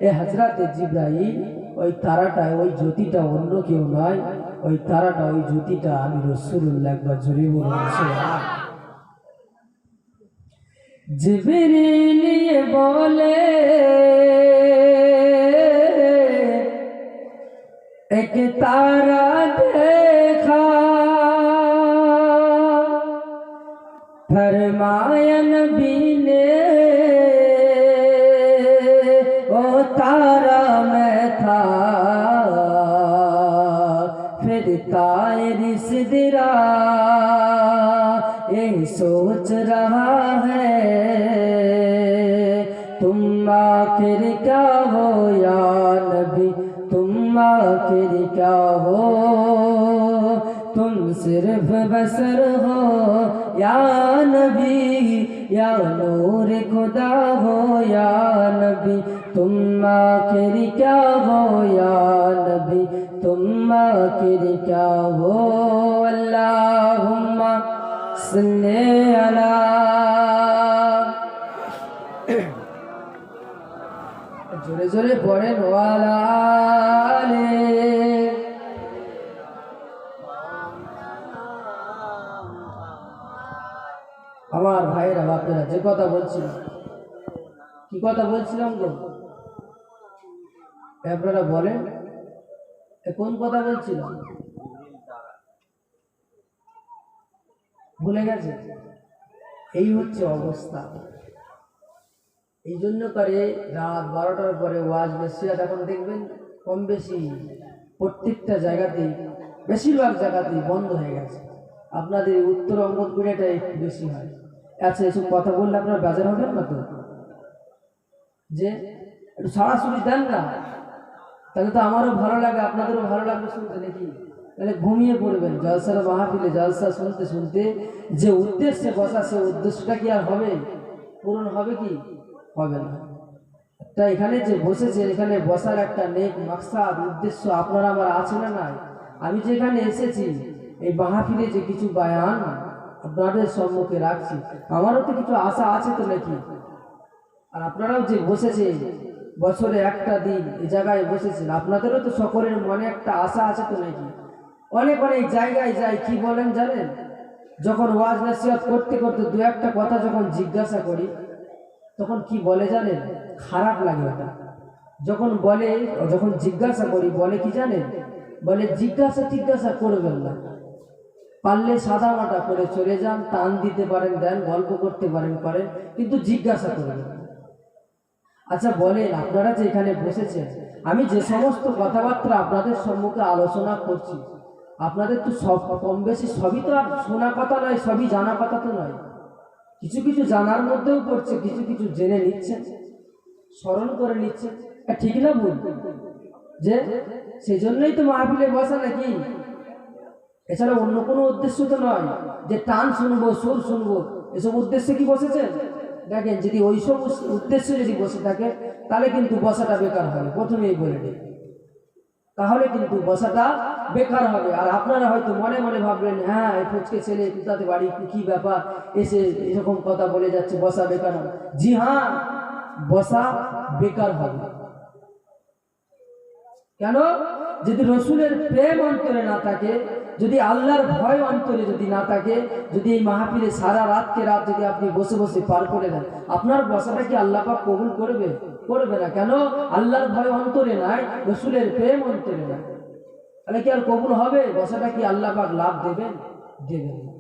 এ হযরতে জিবরাইল, ওই তারাটা, ওই জ্যোতিটা অন্য কেউ নয়, ওই তারাটা, ওই জ্যোতিটা আমি রাসূলুল্লাহ। একবার জোরে বলুন সুবহানাল্লাহ। জিবরিল बोले, एक तारा देखा, फरमाया नबी ने ओ तारा मैं था, फिर तारी सिदरा ये सोच रहा है, तुम आखिर क्या हो या नबी, तुम आखिर क्या हो, तुम सिर्फ बसर हो या नबी, या नूर खुदा हो या नबी, तुम आखिर क्या हो या नबी, तुम आखिर क्या हो। अल्लाहुम्मा सल्ली अला, जोरे जोरे पढ़ेन वाला আমার ভাইরা বাপেরা, যে কথা বলছিলাম, কি কথা বলছিলাম গো আপনারা বলেন, কোন কথা বলছিলাম ভুলে গেছে? এই হচ্ছে অবস্থা। এই জন্য করে রাত 12টার পরে ওয়াজ নসিহত এখন দেখবেন কম বেশি প্রত্যেকটা জায়গাতেই, বেশিরভাগ জায়গাতেই বন্ধ হয়ে গেছে। আপনাদের উত্তর অঙ্গনপুরেটা একটু বেশি হয়। আচ্ছা, এসব কথা বললে আপনারা বেজার হবেন না তো? যে একটু সরাসরি দেন না, তাহলে তো আমারও ভালো লাগে, আপনাদেরও ভালো লাগবে শুনতে নাকি? তাহলে ঘুমিয়ে পড়বেন। জলসার মাহফিলে জলসা শুনতে শুনতে যে উদ্দেশ্যে বসা, সে উদ্দেশ্যটা কি আর হবে? পূরণ হবে কি? হবে না। তাই এখানে যে বসেছে, এখানে বসার একটা নেক মাকসাদ উদ্দেশ্য আপনার আমার আছে না নাই? আমি যেখানে এসেছি এই মাহফিলে যে কিছু বায়ান আপনাদের সম্মুখে রাখছি, আমারও তো কিছু আশা আছে তো নাকি? আর আপনারাও যে বসেছে বছরে একটা দিন এই জায়গায় বসেছেন, আপনাদেরও তো সকলের মনে একটা আশা আছে তো নাকি? অনেক অনেক জায়গায় যাই, কি বলেন জানেন? যখন ওয়াজ নসিহত করতে করতে দু একটা কথা যখন জিজ্ঞাসা করি, তখন কি বলে জানেন? খারাপ লাগে ওটা যখন বলে, যখন জিজ্ঞাসা করি বলে কি জানেন? বলে জিজ্ঞাসা করবেন না, পারলে সাদা মাটা করে চলে যান, টান দিতে পারেন দেন, গল্প করতে পারেন করেন, কিন্তু জিজ্ঞাসা করবেন। আচ্ছা বলেন, আপনারা যে এখানে বসেছেন, আমি যে সমস্ত কথাবার্তা আপনাদের সম্মুখে আলোচনা করছি, আপনাদের তো সব কম বেশি সবই তো আর শোনা কথা নয়, সবই জানা কথা তো নয়। কিছু কিছু জানার মধ্যেও পড়ছে, কিছু কিছু জেনে নিচ্ছেন, স্মরণ করে নিচ্ছেন। ঠিক না ভুল? যে সেই জন্যই তো মাহফিলে বসা নাকি? এছাড়া অন্য কোনো উদ্দেশ্য তো নয় যে টান শুনবো, সুর শুনবো, এসব উদ্দেশ্যে কি বসেছেন? দেখেন, যদি ওইসব উদ্দেশ্যে যদি বসে থাকে তাহলে কিন্তু বসাটা বেকার হবে, প্রথমেই বলে দিই, তাহলে কিন্তু বসাটা বেকার হবে। আর আপনারা হয়তো মনে মনে ভাবলেন, হ্যাঁ এই ফুচকে ছেলে কোথাতে বাড়ি, কি ব্যাপার, এসে এরকম কথা বলে যাচ্ছে, বসা বেকার হবে। জি হ্যাঁ, বসা বেকার হবে। কেন? যদি রসুলের প্রেম অন্তরে না থাকে, যদি আল্লাহর ভয় অন্তরে যদি না থাকে, যদি এই মাহফিলে সারা রাতকে রাত যদি আপনি বসে বসে পার করে দেন, আপনার বসাটা কি আল্লাহ পাক কবুল করবে? করবে না। কেন? আল্লাহর ভয় অন্তরে নাই, রসুলের প্রেম অন্তরে নাই, তাহলে কি আর কবুল হবে? বসাটা কি আল্লাহ পাক লাভ দেবেন? দেবেন না।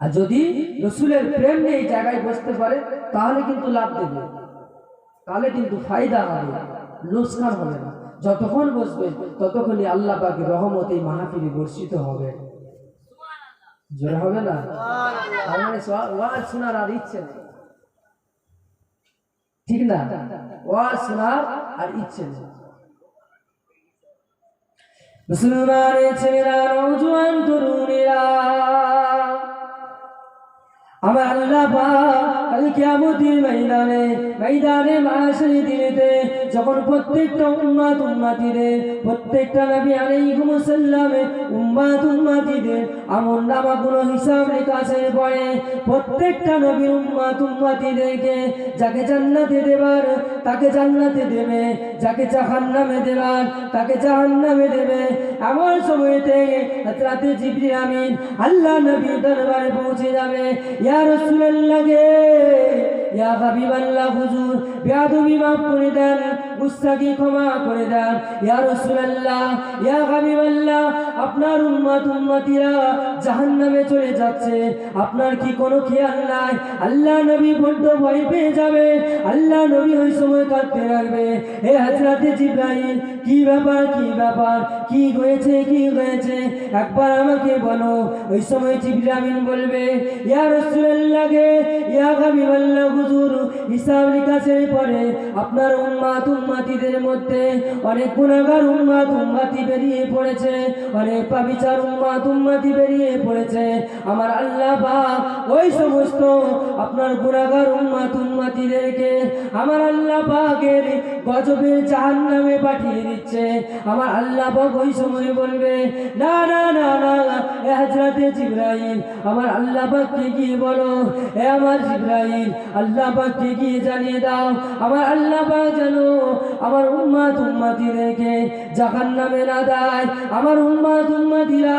আর যদি রসুলের প্রেম নিয়ে এই জায়গায় বসতে পারে তাহলে কিন্তু লাভ দেবে, তাহলে কিন্তু ফায়দা হবে, লোকসান হবে না। যতক্ষণ বসবেন ততক্ষণই আল্লাহ পাকের রহমত এই মাহফিলে বর্ষিত হবে। জোরে হবে না? ওয়াজ শোনার আর ইচ্ছে নেই, ঠিক না? ওয়াজ শোনার আর ইচ্ছে নেই। মুসলমানের ছেলেরা, নওজোয়ান তরুণীরা, আমার আল্লাহ পাক কাল কিয়ামতের ময়দানে, ময়দানে মাশারের দিনেতে যখন প্রত্যেকটা উম্মতিদের, প্রত্যেকটা নবী আলাইহিস সালামের উম্মতিদের আমল নামাগুলো হিসাব নিকাশের পরে প্রত্যেকটা নবীর উম্মতিদেরকে যাকে জান্নাতে দেবার তাকে জান্নাতে দেবে, যাকে জাহান্নামে দেবার তাকে জাহান্নামে দেবে। এমন সময়তে হযরতে জিবরিল আমিন আল্লাহ নবী দরবারে পৌঁছে যাবে, ইয়া রাসূলুল্লাহ গে ইয়া হাবিবাল্লাহ হুজুর বেয়াদবি মাফ করে দেন, গুস্তাখি ক্ষমা করে দেন। ইয়া রাসূলুল্লাহ, ইয়া হাবিবাল্লাহ, আপনার উম্মতিরা জাহান্নামে চলে যাচ্ছে, আপনার কি কোনো খেয়াল নাই? আল্লাহ নবী বড্ড ভয় পেয়ে যাবে, আল্লাহ নবী ওই সময় কাঁদতে লাগবে। হে হযরতে জিবরাইল, কি ব্যাপার, কি ব্যাপার, কি হয়েছে, কি হয়েছে, একবার আমাকে বলো। ওই সময় জিবরাইল আমিন বলবে, ইয়া রাসূলুল্লাহ গে, ইয়া হাবিবাল্লাহ হুজুর, হিসাব নিকাশের পরে আপনার উম্মতিদের মধ্যে অনেক গুনাহগার উম্মতি বেরিয়ে পড়েছে, অনেক পাপিচার উম্মতি বেরিয়ে পড়েছে। আমার আল্লাহ পাক ওই সমস্ত আপনার গুনাহগার উম্মতিদেরকে আমার আল্লাহ পাকের গজবের জাহান্নামে পাঠিয়ে দিচ্ছে। আমার আল্লাহ পাক ওই সময় বলবে, না না না না, এ হযরতে জিবরাইল, আমার আল্লাহ পাককে গিয়ে বলো, এ আমার জিবরাইল, আল্লাহ পাককে গিয়ে জানিয়ে দাও, আমার আল্লাহ পাক জানো আমার উম্মতিদেরকে জাহান্নামে না দেয়, আমার উম্মতিরা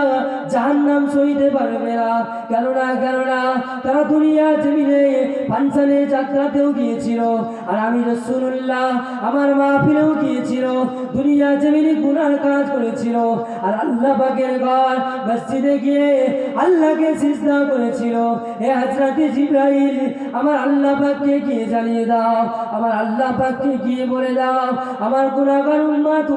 জাহান্নাম সইতে পারবে না। কেননা তারা দুনিয়া জমিনে ফাংশনে যাত্রাতেও গিয়েছিল, আর আমি রাসূলুল্লাহ আমার মাহফিলেও গিয়েছিল, দুনিয়া জমিনে গুনার কাজ করেছিল, আর আল্লাহ পাকের ঘর মসজিদে গিয়ে আল্লাহকে সিজদা করেছিল। হে হযরতে জিবরাইল, আমার আল্লাহ পাককে গিয়ে জানিয়ে দাও, আমার আল্লাহ পাককে গিয়ে বলে দাও, আমার গুনাহগার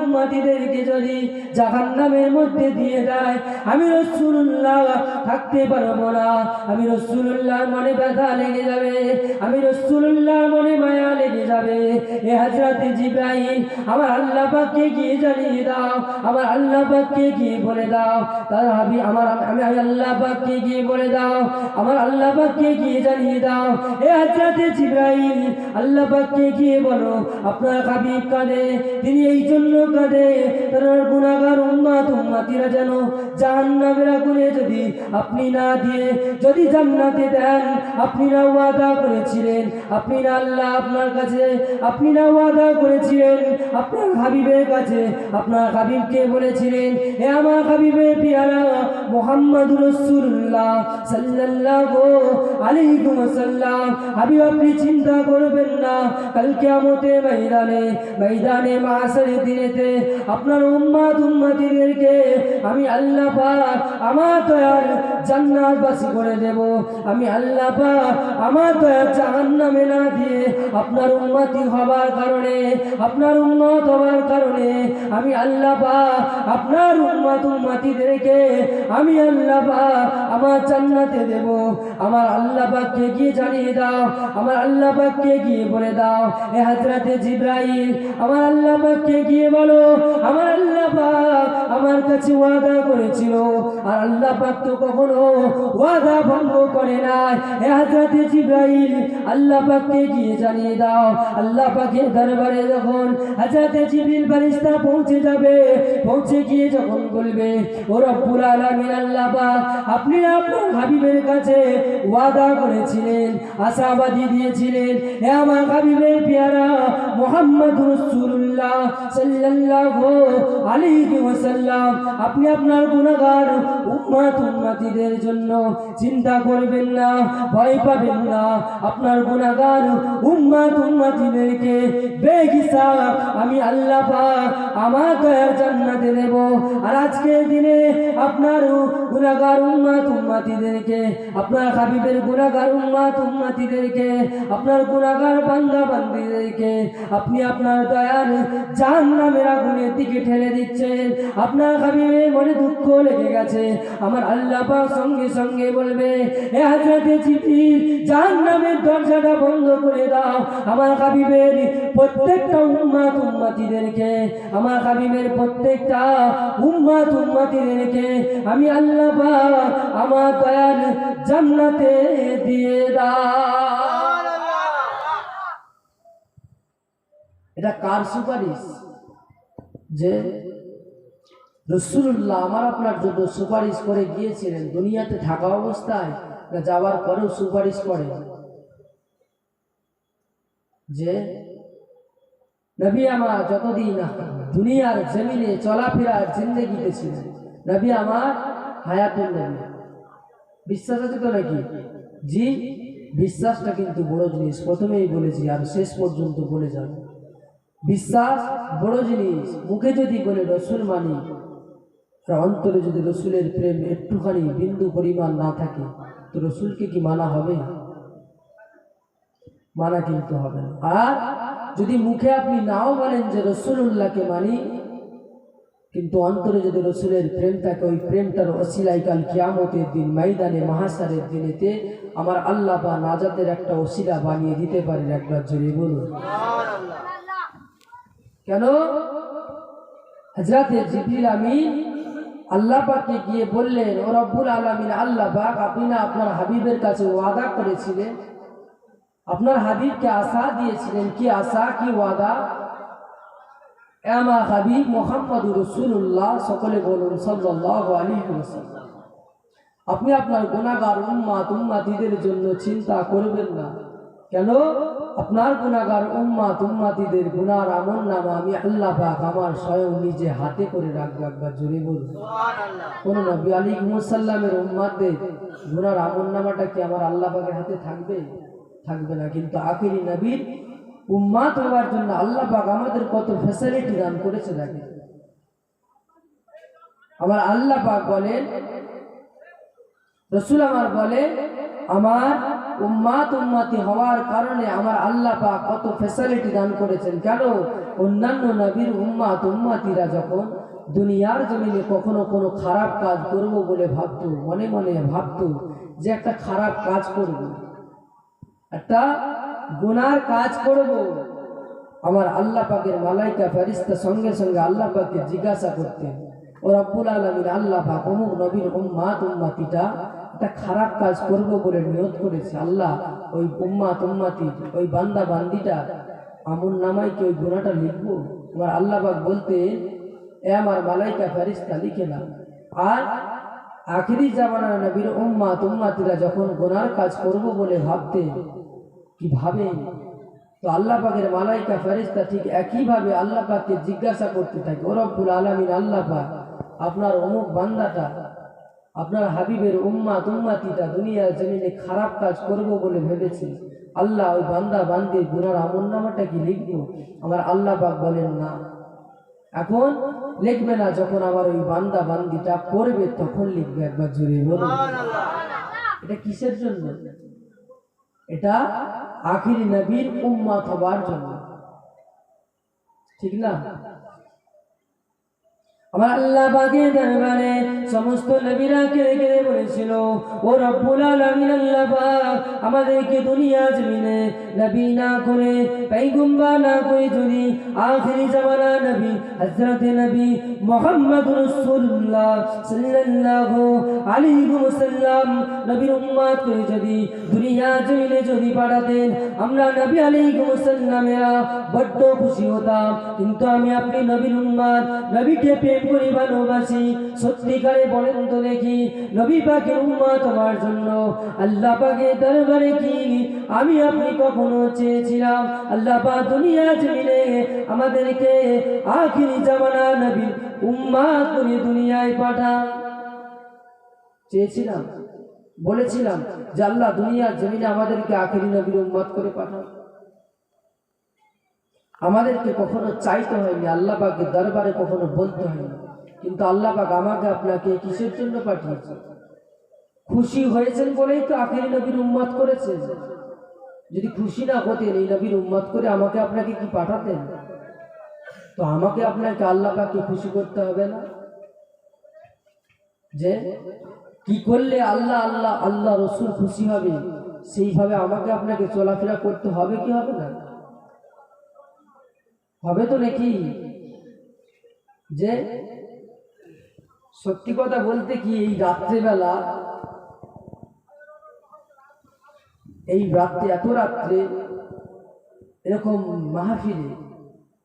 উম্মতিদেরকে যদি জাহান্নামের মধ্যে দিয়ে দেয়, আমি রাসূলুল্লাহ থাকতে পারবো না, আমি রাসূলুল্লাহর মনে ব্যথা লেগে যাবে, আমি রাসূলুল্লাহর মনে মায়া লেগে যাবে। হে হযরতে জিবরাইল, আমার আল্লাহ পাককে গিয়ে জানিয়ে দাও, আমার আল্লাহ পাককে গিয়ে বলে দাও, তার আমি আল্লাহ পাককে গিয়ে বলে দাও, আমার আল্লাহ পাককে গিয়ে জানিয়ে দাও। হে হযরতে জিবরাইল, আল্লাহ পাককে গিয়ে বলো, আপনার হাবিব কাঁদে, তিনি এই জন্য কাঁদে, তার গুনাহগার উম্মতিরা যেন জাহান্নামের আগুনে যদি আপনি না দিয়ে যদি জান্নাতে দেন, আপনি না ওয়াদা করেছিলেন, আপনি না আল্লাহ আপনার কাছে আপনি না ওয়াদা করেছিলেন, আপনার হাবিবের কাছে আপনার হাবিবকে বলেছিলেন, হে আমার হাবিবের পেয়ারা মুহাম্মদুর রাসূলুল্লাহ সাল্লাল্লাহু আলাইহি ওয়াসাল্লাম, হাবিব আপনি চিন্তা করবেন না, কাল কিয়ামতের ময়দানে মাহশারের দিনেতে আপনার উম্মতিদেরকে আমি আল্লাহ পাক আমার দয়ার জান্নাতবাসী করে দেব, আমি আল্লাহ পাক আমার দয়ার জাহান্নামে না দিয়ে আপনার উম্মতি হবার কারণে, আপনার উম্মত হবার কারণে আমি আল্লাহ পাক আপনার উম্মতিদেরকে আমি আল্লাহ পাক আমার জান্নাতে দেব। আমার আল্লাহ পাককে গিয়ে জানিয়ে দাও, আমার আল্লাহ পাককে গিয়ে বলে দাও, হে হযরতে জিবরাইল, আমার আল্লাহ পাককে গিয়ে বলো, আমার আল্লাহ পাক আমার কাছে ওয়াদা করেছিল, আর আল্লাহ পাক তো কখনো ওয়াদা ভঙ্গ করে নাই। হে হযরতে জিবরাইল, আল্লাহ পাককে গিয়ে জানিয়ে দাও, আল্লাহ পাকের দরবারে যখন হযরতে জিবরিল ফেরেশতা পৌঁছে যাবে, পৌঁছে গিয়ে যখন বলবে, ও রব্বুল আলামিন, আল্লাহ পাক আপনি আপনার হাবিবের কাছে ওয়াদা করেছিলেন, আশাবাদী দিয়েছিলেন, হে আমার হাবিবের পেয়ারা মুহাম্মদুর রাসূলুল্লাহ সাল্লাল্লাহু আলাইহি ওয়াসাল্লাম, আপনি আপনার গুনাহগার উম্মতিদের জন্য চিন্তা করবেন না, ভয় পাবেন না, আপনার গুনাহগার উম্মতিদেরকে বেহিসাব আমি আল্লাহ পাক আমার দয়ার জান্নাতে দেব। আর আজকের দিনে আপনার গুনাহগার উম্মতিদেরকে, আপনার হাবিবের গুনাহগার উম্মতিদেরকে, আপনার গুনাহগার বান্দা বান্দীদেরকে আপনি আপনার দয়ার জাহান্নামের আগুনের দিকে ঠেলে দিচ্ছেন। আপনার হাবিবের মনে দুঃখ লেগে গেছে, আমার আল্লাহ পাক সঙ্গে সঙ্গে বলবে, হে হযরতে জিবরিল, জাহান্নামের দরজাটা বন্ধ করে দাও, আমার হাবিবের প্রত্যেকটা উম্মতিদেরকে, আমার হাবিবের প্রত্যেকটা উম্মতিদেরকে আমি আল্লাহ পাক আমার দয়ার জান্নাতে দিয়ে দাও। এটা কার সুপারিশ? যে রাসূলুল্লাহ আমার আপনার জন্য সুপারিশ করে গিয়েছিলেন, দুনিয়াতে থাকা অবস্থায় যাওয়ার পরেও সুপারিশ করে যে নবী আমার যতদিন দুনিয়ার জমিনে চলাফেরার জিন্দেগিতে ছিলেন, নবী আমার হায়াতুল নবী। বিশ্বাস আছে তো নাকি? জি, বিশ্বাসটা কিন্তু বড় জিনিস, প্রথমেই বলেছি আর শেষ পর্যন্ত বলে যাব। বিশ্বাস বড় জিনিস। মুখে যদি বলে রসুল মানি, আর অন্তরে যদি রসুলের প্রেম একটুখানি বিন্দু পরিমাণ না থাকে, তো রসুলকে কি মানা হবে? মানা কিন্তু হবে না। আর যদি মুখে আপনি নাও বলেন যে রসুল্লাহকে মানি, কিন্তু অন্তরে যদি রসুলের প্রেম থাকে, ওই প্রেমটার অসিলায় কাল কিয়ামতের দিন ময়দানে মাহশারের দিনেতে আমার আল্লাহ বা নাজাতের একটা ওসিলা বানিয়ে দিতে পারেন। একবার জোরে বলুন কেন? হযরত জিবরিল আমিন আল্লাহ পাককে গিয়ে বললেন, ও রব্বুল আলামিন, আল্লাহ পাক আপনি না আপনার হাবিবের কাছে ওয়াদা করেছিলেন, আপনার হাবিবকে আশা দিয়েছিলেন। কি আশা, কি ওয়াদা? আমার হাবিব মুহাম্মদুর রাসূলুল্লাহ, সকলে বলুন সাল্লাল্লাহু আলাইহি ওয়াসাল্লাম, আপনি আপনার গুনাহগার উম্মতিদের জন্য চিন্তা করবেন না। কেন? আপনার গুনাহগার উম্মতিদের গুনার আমলনামা আমি আল্লাহ পাক আমার স্বয়ং নিজে হাতে করে রাখবো। একবার জোরে বলুন সুবহানাল্লাহ। কোন নবী আলাইহিস সালামের উম্মতদের গুনার আমলনামাটা কি আমার আল্লাহ পাকের হাতে থাকবে? থাকবে না। কিন্তু আখিরি নবীর উম্মত হওয়ার জন্য আল্লাহ পাক আমাদের কত ফ্যাসিলিটি দান করেছে দেখেন। আমার আল্লাহ পাক বলেন, রাসূল আমার বলে, আমার উম্মতি হওয়ার কারণে আমার আল্লাহ পাক কত ফ্যাসিলিটি দান করেছেন। কেন? অন্যান্য নবীর উম্মতিরা যখন দুনিয়ার জমিনে কখনো কোনো খারাপ কাজ করব বলে ভাবতো, মনে মনে ভাবতো যে একটা খারাপ কাজ করব, একটা গুনার কাজ করব, আমার আল্লাহ পাকের মালাইকা ফেরেশতা সঙ্গে সঙ্গে আল্লাহ পাককে জিজ্ঞাসা করতেন, ও রব্বুল আলামিন, আল্লাহ পাক অমুক নবীর উম্মতিটা একটা খারাপ কাজ করব বলে নিয়ত করেছে, আল্লাহ ওই উম্মতি ওই বান্দা বান্দিটা আমল নামায় কি ওই গুনাহটা লিখবো? আমার আল্লাহ পাক বলতে, এ আমার মালাইকা ফেরেশতা লিখে না। আর আখিরি জামানার নবীর উম্মতিরা যখন গুনার কাজ করব বলে ভাবতে, কি ভাবে, তো আল্লাহ পাকের মালাইকা ফেরেশতা ঠিক একইভাবে আল্লাহ পাককে জিজ্ঞাসা করতে থাকে, ও রব্বুল আলামিন, আল্লাহ পাক আপনার অমুক বান্দাটা, আপনার হাবিবের উম্মতিটা দুনিয়ার জমিনে খারাপ কাজ করব বলে ভেবেছে, আল্লাহ ওই বান্দা বান্দির গুনার আমলনামাটা কি লিখবো? আমার আল্লাহ পাক বলেন না, এখন লিখবে না, যখন আমার ওই বান্দা বান্দিটা করবে তখন লিখবে। একবার জোরে বলুন সুবহানাল্লাহ। এটা কিসের জন্য? এটা আখিরি নবীর উম্মত হবার জন্য, ঠিক না? আমার আল্লাহ পাকের দরবারে সমস্ত নবীরা কেঁদে বলেছিল, ও রব্বুল আলামিন, আল্লাহ পাক আমাদেরকে দুনিয়া জমিনে নবী না করে, পয়গম্বর না করে, যদি আখিরি জামানা নবী হযরত নবী মুহাম্মদুর রাসূলুল্লাহ সাল্লাল্লাহু আলাইহি ওয়াসাল্লাম নবীর উম্মত করে যদি দুনিয়া জমিনে যদি পাঠাতেন, আমরা নবী আলাইহি ওয়াসাল্লামেরা বড্ড খুশি হতাম। কিন্তু আমি আপনি নবীর উম্মত, নবীকে প্রেম করে ভালোবাসি। সত্যিকারে বলেন তো দেখি, নবী পাকের উম্মত হওয়ার জন্য আল্লাহ পাকের দরবারে কি আমি আপনি কখনো চেয়েছিলাম আল্লাহ পাক দুনিয়া জমিনে আমাদেরকে আখিরি জামানা নবীর উম্মত করে দুনিয়ায় পাঠান? চেয়েছিলাম? বলেছিলাম যে আল্লাহ দুনিয়ার জমিনে আমাদেরকে আখিরি নবীর উম্মত করে পাঠান? আমাদেরকে কখনো চাইতে হয়নি, আল্লাহ পাকের দরবারে কখনো বলতে হয়নি। কিন্তু আল্লাহ পাক আমাকে আপনাকে কিসের জন্য পাঠিয়েছে? খুশি হয়েছেন বলেই তো আখিরি নবীর উম্মত করেছেন। যদি খুশি না হতেন, এই নবীর উম্মত করে আমাকে আপনাকে কি পাঠাতেন? তো আমাকে আপনাকে আল্লাহ পাককে খুশি করতে হবে না? যে কি করলে আল্লাহ আল্লাহ আল্লাহ রসুল খুশি হবে, সেইভাবে আমাকে আপনাকে চলাফেরা করতে হবে কি হবে না? হবে তো নাকি? যে সত্যি কথা বলতে কি, এই রাত্রেবেলা, এই রাত্রে, এত রাত্রে এরকম মাহফিলে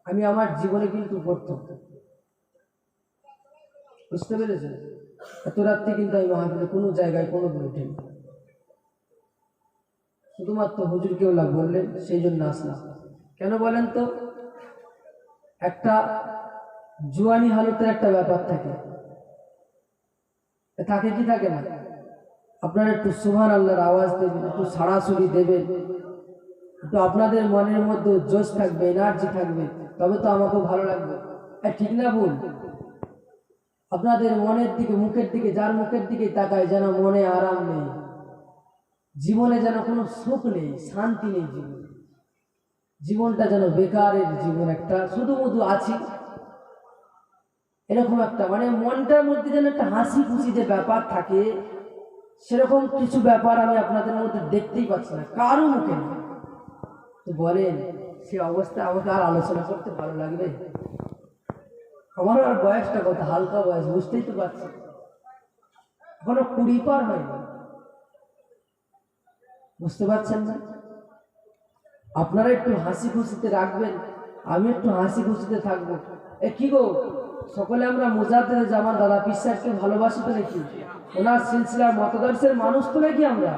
আমি আমার জীবনে কিন্তু পড়তাম, বুঝতে পেরেছেন? এত রাত্রে কিন্তু আমি মাহফিলে কোনো জায়গায় কোনো দিন উঠিনি, শুধুমাত্র হুজুর কেওলা বললেন সেই জন্য আসলাম। কেন বলেন তো? একটা জুয়ানি হালতের একটা ব্যাপার থাকে, থাকে কি থাকে না? আপনারা একটু সুবহানাল্লাহর আওয়াজ দেবেন, একটু সাড়াসুড়ি দেবেন, একটু আপনাদের মনের মধ্যে জোশ থাকবে, এনার্জি থাকবে, তবে তো আমাকেও ভালো লাগবে। ঠিক না ভুল? আপনাদের মনের দিকে, মুখের দিকে, যার মুখের দিকে তাকায় যেন মনে আরাম নেই, জীবনে যেন কোনো সুখ নেই, শান্তি নেই, জীবনটা যেন বেকারের জীবন, একটা শুধু মধু আছি এরকম একটা, মানে মনটার মধ্যে যেন একটা হাসি খুশি যে ব্যাপার থাকে, সেরকম কিছু ব্যাপার আমি আপনাদের মধ্যে দেখতেই পাচ্ছি না, কারো মুখে না। তো বলেন সে অবস্থা আমাকে আর আলোচনা করতে ভালো লাগবে? আমার আর বয়সটা কত, হালকা বয়স, বুঝতেই তো পারছি, এখনো 20 পার হয়নি, বুঝতে পারছেন না? আপনারা একটু হাসি খুশিতে রাখবেন, আমি একটু হাসি খুশিতে থাকবো। কি গো, সকলে আমরা মুজাদ্দেদ জামান দাদা পীর সাহেবকে ভালোবাসি তো নাকি? ওনার সিলসিলার মতদর্শের মানুষ তো নাকি আমরা?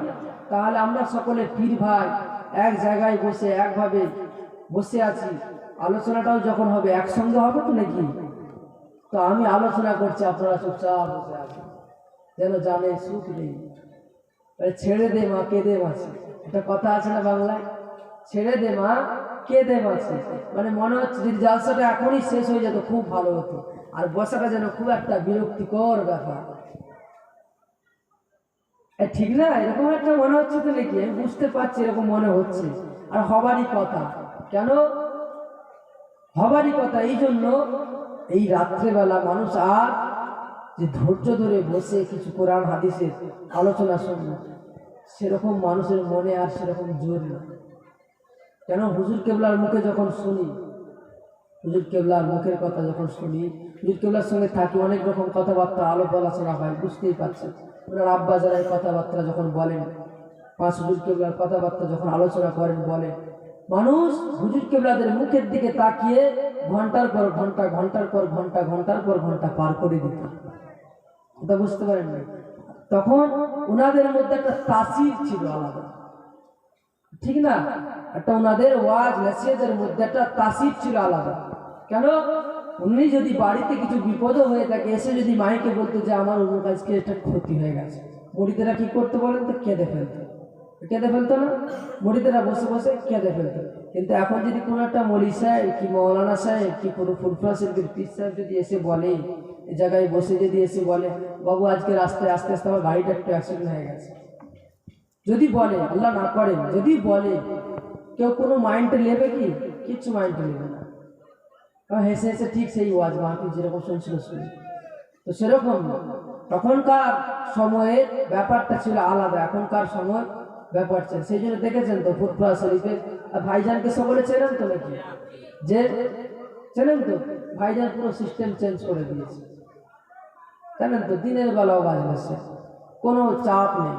তাহলে আমরা সকলে পীর ভাই এক জায়গায় বসে একভাবে বসে আছি, আলোচনাটাও যখন হবে একসঙ্গে হবে তো নাকি? তো আমি আলোচনা করছি, আপনারা চুপচাপ বসে আছেন, যেন জানে সুখ নেই। ছেড়ে দে মা কেঁদে বাঁচি, একটা কথা আছে না বাংলায়, ছেড়ে দে মা কেঁদে বাঁচি, মানে মনে হচ্ছে যদি জালসাটা এখনই শেষ হয়ে যেত খুব ভালো হতো, আর বসাটা যেন খুব একটা বিরক্তিকর ব্যাপার। ঠিক না? এরকম একটা মনে হচ্ছে তো নাকি? আমি বুঝতে পারছি এরকম মনে হচ্ছে, আর হবারই কথা। কেন হবারই কথা? এই জন্য এই রাত্রেবেলা মানুষ আর যে ধৈর্য ধরে বসে কিছু কোরআন হাদিসের আলোচনা শুনবে, সেরকম মানুষের মনে আর সেরকম জোর না। কেন হুজুর কেবলার মুখে যখন শুনি, হুজুর কেবলার মুখের কথা যখন শুনি, হুজুর কেবলার সঙ্গে থাকি, অনেক রকম কথাবার্তা আলাপ আলোচনা হয়, বুঝতেই পারছেন। ওনার আব্বা যারা এই কথাবার্তা যখন বলেন, পাঁচ হুজুর কেবলার কথাবার্তা যখন আলোচনা করেন বলেন, মানুষ হুজুর কেবলাদের মুখের দিকে তাকিয়ে ঘন্টার পর ঘন্টা, ঘন্টার পর ঘন্টা, ঘন্টার পর ঘন্টা পার করে দিত। ওটা বুঝতে পারেন না? তখন ওনাদের মধ্যে একটা তাসির ছিল আলাদা, ঠিক না? একটা ওনাদের ওয়াজ নসিহতের মধ্যে একটা তাসির ছিল আলাদা। কেন? উনি যদি বাড়িতে কিছু বিপদও হয়ে থাকে, এসে যদি মাইকে বলতো যে আমার অমুক আজকে একটা ক্ষতি হয়ে গেছে, মুড়িদেরা কি করতে বলেন তো? কেঁদে ফেলতো। কেঁদে ফেলতো না? মুড়িদেরা বসে বসে কেঁদে ফেলতো। কিন্তু এখন যদি কোনো একটা মৌলী সাহেব কি মৌলানা সাহেব কি কোনো ফুরফুরা সাহেবের পীর সাহেব যদি এসে বলে, এই জায়গায় বসে যদি এসে বলে, বাবু আজকে রাস্তায় আস্তে আস্তে আমার গাড়িটা একটু অ্যাক্সিডেন্ট হয়ে গেছে, যদি বলে, আল্লাহ না করেন যদি বলে, কেউ কোনো মাইন্ডে নেবে কি? কিচ্ছু মাইন্ডে নেবে না, হেসে হেসে ঠিক সেই ওয়াজ মাহফিল যেরকম শুনছিল শুনি। তো সেরকম তখনকার সময়ের ব্যাপারটা ছিল আলাদা, এখনকার সময় ব্যাপার ছিল। সেই জন্য দেখেছেন তো ফুরফুরা শরীফে ভাইজানকে সকলে চেনেন তো নাকি? যে চেনেন তো, ভাইজান পুরো সিস্টেম চেঞ্জ করে দিয়েছে, জানেন তো? দিনের বেলাও বাজবে, কোনো চাপ নেই,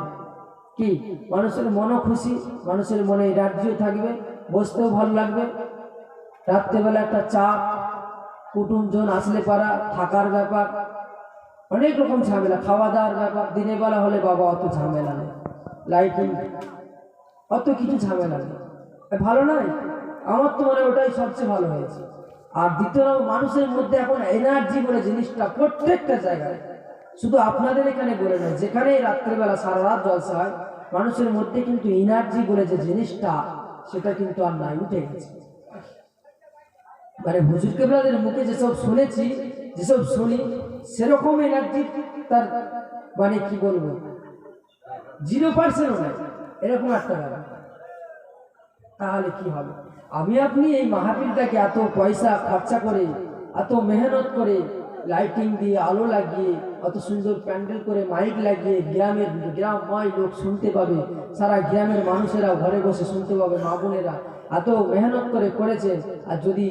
কি মানুষের মনও খুশি, মানুষের মনে এনার্জিও থাকবে, বসতেও ভালো লাগবে। রাত্রেবেলা একটা চাপ, কুটুমজন আসলে পারা, থাকার ব্যাপার, অনেক রকম ঝামেলা, খাওয়া দাওয়ার ব্যাপার। দিনের বেলা হলে বাবা অত ঝামেলা নেই, লাইটিং অত কিছু ঝামেলা নেই, ভালো নয়? আমার তো মনে হয় ওটাই সবচেয়ে ভালো হয়েছে। আর দ্বিতীয় মানুষের মধ্যে এখন এনার্জি বলে জিনিসটা প্রত্যেকটা জায়গায়, শুধু আপনাদের এখানে বলে নয়, যেখানে রাত্রেবেলা সারা রাত জলসা হয়, মানুষের মধ্যে কিন্তু এনার্জি বলে যে জিনিসটা, সেটা কিন্তু আর নাই, উঠে গেছে। মানে হুজুর কেবলাদের মুখে যেসব শুনেছি, যেসব শুনি, সেরকম এনার্জি তার মানে কি বলবো, 0% নাই, এরকম একটা ব্যাপার। তাহলে কি হবে? আমি আপনি এই মাহফিলটাকে এত পয়সা খরচা করে, এত মেহনত করে, লাইটিং দিয়ে, আলো লাগিয়ে, অত সুন্দর প্যান্ডেল করে, মাইক লাগিয়ে, গ্রামময় লোক শুনতে পাবে, সারা গ্রামের মানুষেরা ঘরে বসে শুনতে পাবে, মা বোনেরা এত মেহনত করে করেছে, আর যদি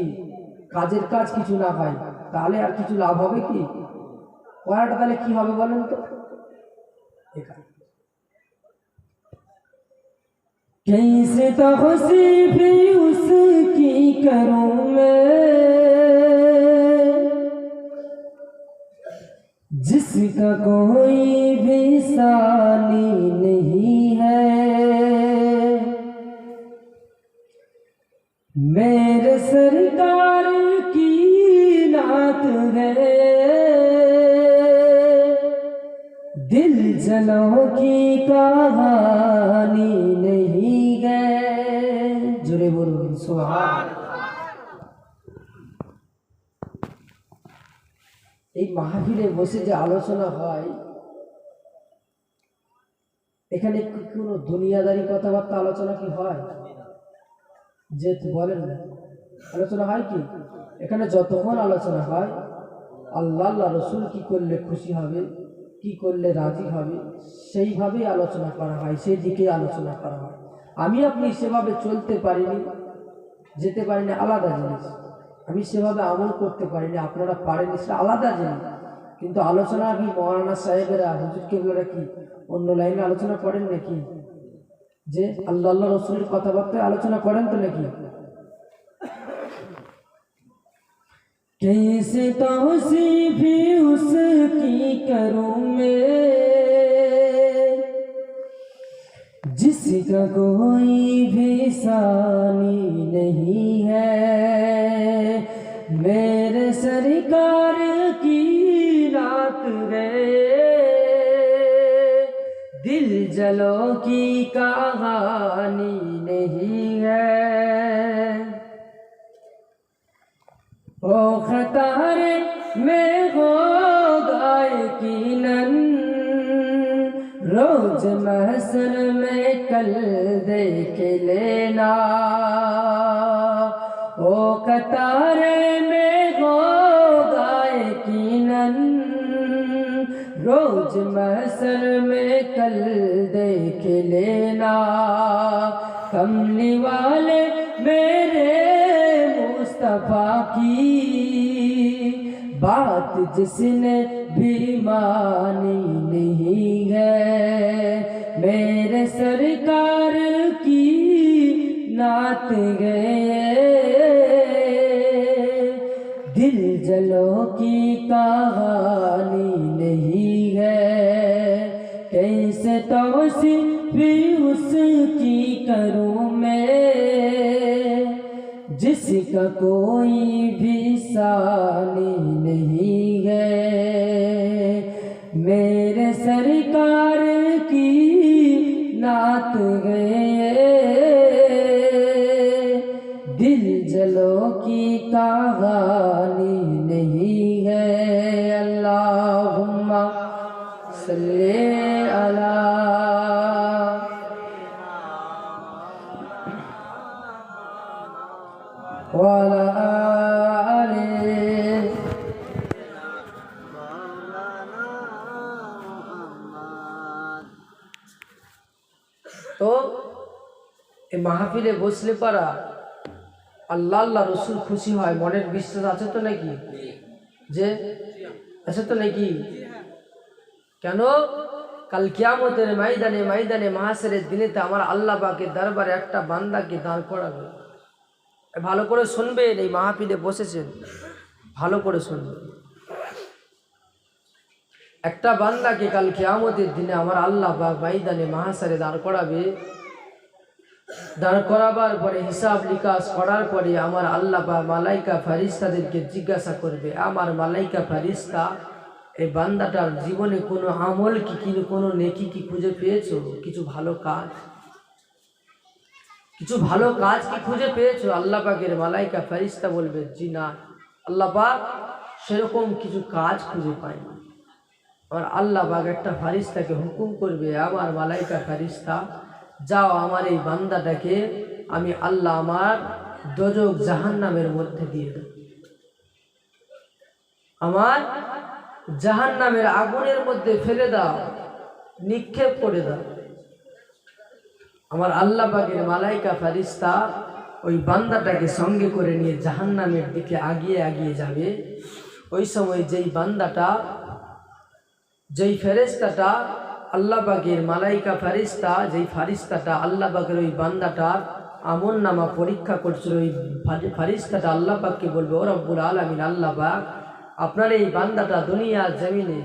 কাজের কাজ কিছু না পাই, তাহলে আর কিছু লাভ হবে কি? পড়াটা তাহলে কি হবে বলেন তো? कैसे तौसीफ उसकी करूं मैं, जिसका कोई भी सानी नहीं है। मेरे सरकार की नात है, दिल जलों की कहानी नहीं है। जोरे बोलून सुभान। এই মাহফিলে বসে যে আলোচনা হয়, এখানে কোনো দুনিয়াদারি কথাবার্তা আলোচনা কি হয়? যে বলেন না, আলোচনা হয় কি? এখানে যতক্ষণ আলোচনা হয় আল্লাহ আল্লাহ রসুল কি করলে খুশি হবে, কি করলে রাজি হবে, সেইভাবেই আলোচনা করা হয়, সেই দিকে আলোচনা করা হয়। আমি আপনি সেভাবে চলতে পারিনি, যেতে পারিনি, আলাদা জিনিস। আমি সেভাবে আমল করতে পারিনি, আপনারা পারেনি, সেটা আলাদা জিনিস। কিন্তু আলোচনা কি মৌলানা সাহেবেরা, হুজুর কেবলরা কি অন্য লাইনে আলোচনা করেন নাকি? যে আল্লাহ আল্লাহ রসুলের কথাবার্তায় আলোচনা করেন তো নাকি? कैसे तौसीफ उसकी करूं मैं, जिसका कोई भी सानी नहीं है। मेरे सरकार की रात गए, दिल जलों की कहानी नहीं है। ओ खतारे में होगा यकीनन, रोज महशर में कल देख लेना। ओ कतारे में होगा यकीनन, रोज महशर में कल देख लेना। कमली वाले मेरे मुस्तफा की बात जिसने भी मानी नहीं है। मेरे सरकार की नात गए, दिल जलों की कहानी नहीं है। कैसे तौसीफ उसकी करूं मैं, जिसका कोई भी सानी नहीं है। मेरे सरकार की नात गए, दिल जलों की कहानी नहीं है। अल्लाहुम्मा सल्ले अला वाला आले। तो এই মাহফিলে বসলে পারা আল্লাহ আল্লাহ রসুল খুশি হয়, মনের বিশ্বাস আছে তো নাকি? যে আছে তো নাকি? কেন? কাল কিয়ামতের ময়দানে ময়দানে মাহশরের দিনেতে আমার আল্লাহ পাকের দরবারে একটা বান্দাকে দাঁড় করাবে। ভালো করে শুনবেন, এই মাহফিলে বসেছেন, ভালো করে শুনবেন। একটা বান্দাকে কাল কিয়ামতের দিনে আমার আল্লাহ পাক ময়দানে মাহশরে দাঁড় করাবে। দাঁড় করাবার পরে হিসাব নিকাশ করার পরে আমার আল্লাহ পাক মালাইকা ফেরেশতাদেরকে জিজ্ঞাসা করবে, আমার মালাইকা ফেরেশতা, এই বান্দাটার জীবনে কোনো আমল কি, কোনো নেকি কি খুঁজে পেয়েছো? কিছু ভালো কাজ, কিছু ভালো কাজ কি খুঁজে পেয়েছো? আল্লাহ পাকের মালাইকা ফেরেশতা বলবে, জি না আল্লাহ পাক, সেরকম কিছু কাজ খুঁজে পাইনি। আর আল্লাহ পাক একটা ফেরেশতাকে হুকুম করবে, আমার মালাইকা ফেরেশতা, যাও আমার এই বান্দাটাকে আমি আল্লাহ আমার দোজখ জাহান্নামের মধ্যে দিয়ে দেব, আমার জাহান্নামের আগুনের মধ্যে ফেলে দাও, নিক্ষেপ করে দাও। আমার আল্লাহ পাকের মালাইকা ফেরেশতা ওই বান্দাটাকে সঙ্গে করে নিয়ে জাহান্নামের দিকে আগিয়ে আগিয়ে যাবে। ওই সময় যেই বান্দাটা, যেই ফেরেশতাটা আল্লাহ পাকের মালাইকা ফেরেশতা, যেই ফেরেশতাটা আল্লাহ পাকের ওই বান্দাটার আমল নামা পরীক্ষা করছিল, ওই ফেরেশতাটা আল্লাহ পাককে বলবে, ও রব্বুল আলামিন, আল্লাহ পাক, আপনার এই বান্দাটা দুনিয়ার জমিনে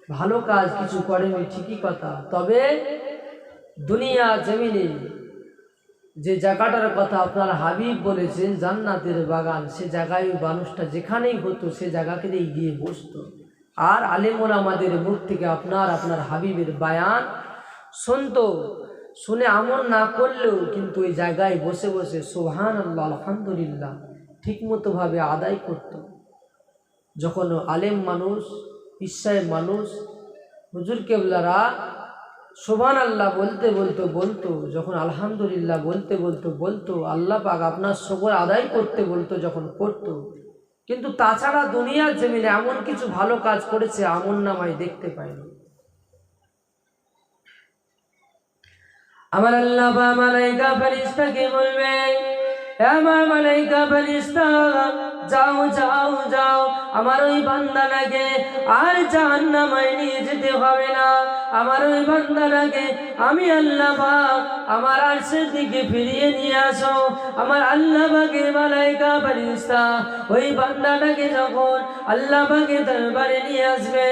ভালো কাজ কিছু করেনি ঠিকই কথা, তবে দুনিয়া জমিনে যে জায়গাটার কথা আপনার হাবিব বলেছেন জান্নাতের বাগান, সে জায়গায় মানুষটা যেখানেই হতো সে জায়গাকে গিয়ে বসতো। আর আলেম ওলামাদের মুখ থেকে আপনার আপনার হাবিবের বায়ান শুনতো, শুনে আমল না করলেও কিন্তু ওই জায়গায় বসে বসে সুবহানাল্লাহ আলহামদুলিল্লাহ ঠিকমতো ভাবে আদায় করত। যখন আলেম মানুষ, পীর মানুষ, হুজুর কেবলারা সুবহানাল্লাহ বলতে বলতো বলতো, যখন আলহামদুলিল্লাহ বলতে বলতো বলতো, আল্লাহ পাক আপনার শুকর আদায় করতে বলতো যখন করতো। কিন্তু তাছাড়া দুনিয়ার জমিনে এমন কিছু ভালো কাজ করেছে আমলনামায় দেখতে পাইনি। আমার আল্লাহ বা মালাইকা ফেরেশতাকে বলবে, আমার মালাইকা ফেরেশতা যাও যাও যাও, আমার ওই বান্দাটাকে আর জাহান্নামে নিয়ে যেতে হবে না। আমার ওই বান্দাটাকে আমি আল্লাহ পাক আমার আরশের দিকে ফিরিয়ে নিয়ে আসো। আমার আল্লাহ পাকের মালাইকা ফেরেশতা ওই বান্দাটাকে যখন আল্লাহ পাকের দরবারে নিয়ে আসবে,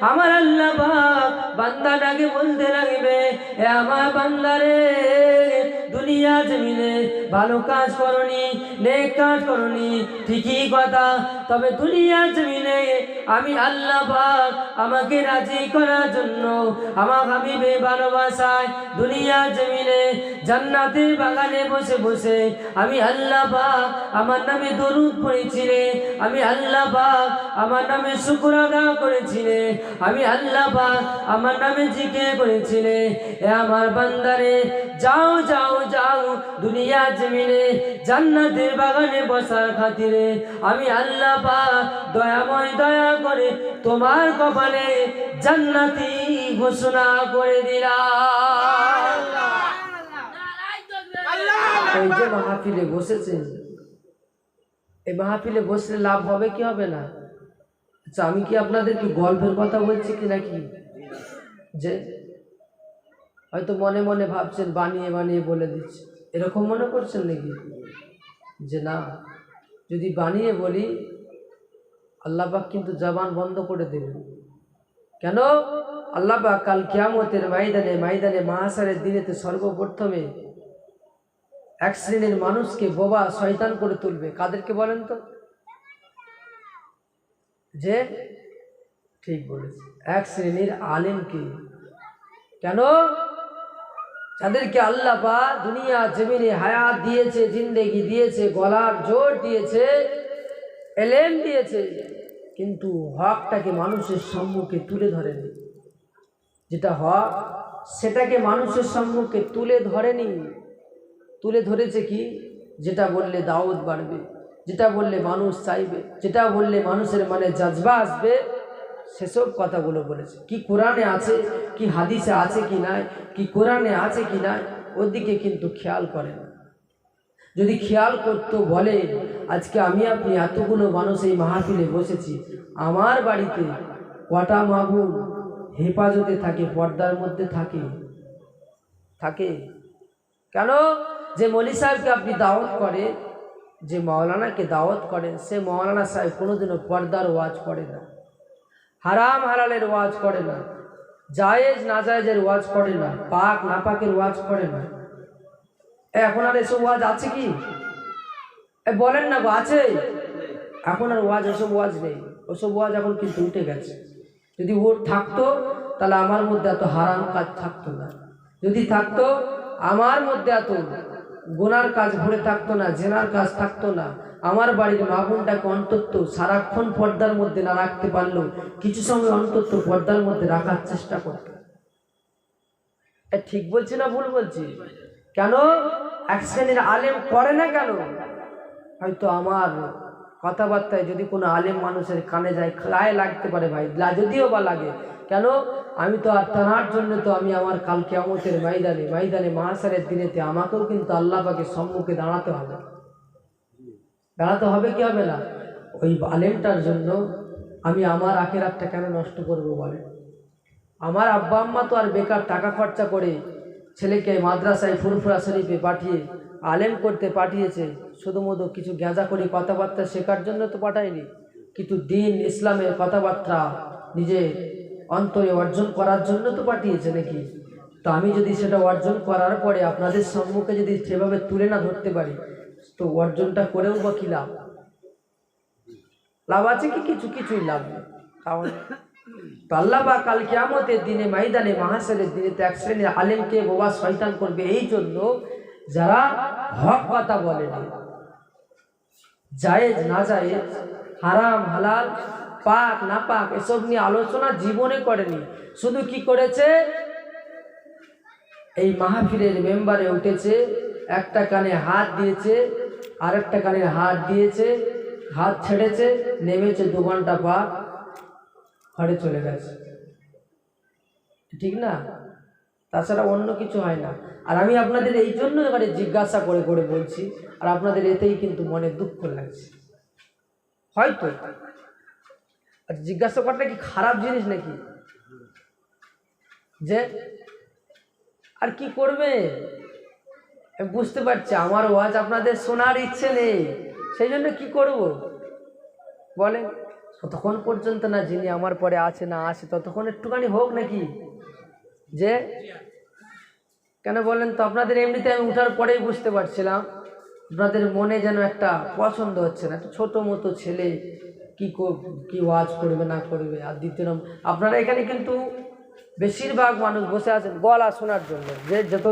আমার আল্লাহ পাক বান্দাটাকে বলতে লাগবে, এ আমার বান্দারে, দুনিয়া জমিনে ভালো কাজ করনি, নেক কাজ করনি, ঠিকই কথা, তবে দুনিয়া জমিনে আমি আল্লাহ পাক আমাকে রাজি করার জন্য, আমার হাবিবের ভালোবাসায় দুনিয়া জমিনে জান্নাতের বাগানে বসে বসে আমি আল্লাহ পাক আমার নামে দরুদ পড়েছিলে, আমি আল্লাহ পাক আমার নামে শুকর আদায় করেছিলে, আমি আল্লাহ পাক আমার নামে জিকির করেছিলে। এ আমার বান্দারে, যাও যাও যাও, দুনিয়া জমিনে জান্নাতের বাগানে বসার খাতিরে আমি আল্লাহ পাক দয়াময় দয়া করে তোমার কপালে জান্নাতি ঘোষণা করে দিলাম। এই যে মাহফিলে বসেছেন, এই মাহফিলে বসলে লাভ হবে কি হবে না? আচ্ছা, আমি কি আপনাদেরকে গল্পের কথা বলছি কি নাকি? যে হয়তো মনে মনে ভাবছেন বানিয়ে বানিয়ে বলে দিচ্ছি, এরকম মনে করছেন নাকি? যে না, যদি বানিয়ে বলি আল্লাহ পাক কিন্তু জবান বন্ধ করে দেবেন। কেন? আল্লাহ পাক কাল কিয়ামতের ময়দানে মাহশারের দিনেতে সর্বপ্রথমে এক শ্রেণীর মানুষকে বোবা শয়তান করে তুলবে। কাদেরকে বলেন তো? যে ঠিক বলেছে, এক শ্রেণীর আলেমকে। কেন? যাদেরকে আল্লাহ পাক দুনিয়া জমিনে হায়াত দিয়েছে, জিন্দেগি দিয়েছে, গলার জোর দিয়েছে, এলেম দিয়েছে, কিন্তু হকটাকে মানুষের সম্মুখে তুলে ধরেনি। যেটা হক সেটাকে মানুষের সম্মুখে তুলে ধরেনি। তুলে ধরেছে কি? যেটা বললে দাওয়াত বাড়বে, যেটা বললে মানুষ চাইবে, যেটা বললে মানুষের মানে জাজবা আসবে, সেসব কথাগুলো বলেছে। কি কোরআনে আছে, কি হাদিসে আছে কি নাই, কি কোরআনে আছে কি নাই, ওদিকে কিন্তু খেয়াল করে না। যদি খেয়াল করতো, বলে আজকে আমি আপনি এতগুলো মানুষ এই মাহফিলে বসেছি, আমার বাড়িতে কটা মাবুন হেফাজতে থাকে, পর্দার মধ্যে থাকে? কেন? যে মৌলী সাহেবকে আপনি দাওয়াত করে, যে মাওলানাকে দাওয়াত করেন, সে মাওলানা সাহেব কোনোদিনও পর্দার ওয়াজ করে না, হারাম হালালের ওয়াজ করে না, জায়েজ নাজায়েজের ওয়াজ করে না, পাক নাপাকের ওয়াজ করে না। এখন আর এসব ওয়াজ আছে কি? বলেন না গো, আছে? এখন আর ওয়াজ, ওসব ওয়াজ নেই, ওসব ওয়াজ এখন কিন্তু উঠে গেছে। যদি ওর থাকতো তাহলে আমার মধ্যে এত হারাম কাজ থাকতো না, যদি থাকতো আমার মধ্যে এত গুনার কাজ ভরে থাকতো না, জেনার কাজ থাকতো না। আমার বাড়ির মা বোনটাকে অন্তত সারাক্ষণ পর্দার মধ্যে না রাখতে পারলো, কিছু সময় অন্তত পর্দার মধ্যে রাখার চেষ্টা করত। ঠিক বলছি না ভুল বলছি? কেন এক শ্রেণীর আলেম করে না? কেন? হয়তো আমার কথাবার্তায় যদি কোনো আলেম মানুষের কানে যায়, গায়ে লাগতে পারে ভাই, যদিও বা লাগে। কেন? আমি তো আর তার জন্য তো আমি আমার কাল কিয়ামতের ময়দানে মাহশারের দিনেতে আমাকেও কিন্তু আল্লাহ পাকের সম্মুখে দাঁড়াতে হবে কি হবে না? ওই আলেমটার জন্য আমি আমার আখিরাতটা কেন নষ্ট করব বলে? আমার আব্বা আম্মা তো আর বেকার টাকা খরচা করে ছেলেকে মাদ্রাসায় ফুরফুরা শরীফে পাঠিয়ে আলেম করতে পাঠিয়েছে, শুধুমাত্র কিছু গেঁজা করি কথাবার্তা শেখার জন্য তো পাঠায়নি, কিন্তু দিন ইসলামের কথাবার্তা নিজে অন্তরে অর্জন করার জন্য তো পাঠিয়েছে নাকি? তো আমি যদি সেটা অর্জন করার পরে আপনাদের সম্মুখে যদি সেভাবে তুলে না ধরতে পারি, তো অর্জনটা করেও বা কি লাভ? লাভ আছে কি? কিছুই লাভ নেই। কারণ তো আল্লাহ পাক কাল কিয়ামতের দিনে ময়দানে মাহশরের দিনে তো এক শ্রেণীর আলেমকে বোবা শয়তান করবে এই জন্য যারা হক কথা বলে না, জায়েজ না জায়েজ, হারাম হালাল, পাক না পাক এসব নিয়ে আলোচনা জীবনে করেনি। শুধু কি করেছে, এই মাহফিলের মেম্বারে উঠেছে, একটা কানে হাত দিয়েছে, আরেকটা কানে হাত দিয়েছে, হাত ছেড়েছে, নেমেছে, 2 ঘন্টা পর ঘরে চলে গেছে, ঠিক না? তাছাড়া অন্য কিছু হয় না। আর আমি আপনাদের এই জন্য এবারে জিজ্ঞাসা করে করে বলছি, আর আপনাদের এতেই কিন্তু মনে দুঃখ লাগছে হয়তো। আর জিজ্ঞাসা করাটা কি খারাপ জিনিস নাকি? যে আর কি করবে, আমি বুঝতে পারছি আমার ওয়াজ আপনাদের শোনার ইচ্ছে নেই, সেই জন্য কি করব বলেন? ততক্ষণ পর্যন্ত না যিনি আমার পরে আছে না আসে ততক্ষণ একটুখানি হোক নাকি? যে কেন বলেন তো? আপনাদের এমনিতে আমি উঠার পরেই বুঝতে পারছিলাম আপনাদের মনে যেন একটা পছন্দ হচ্ছে না, একটা ছোটো মতো ছেলে কি ওয়াজ করবে না করবে। আর দ্বিতীয় নম্বর, আপনারা এখানে কিন্তু বেশিরভাগ মানুষ বসে আছেন গলা শোনার জন্য, যে যত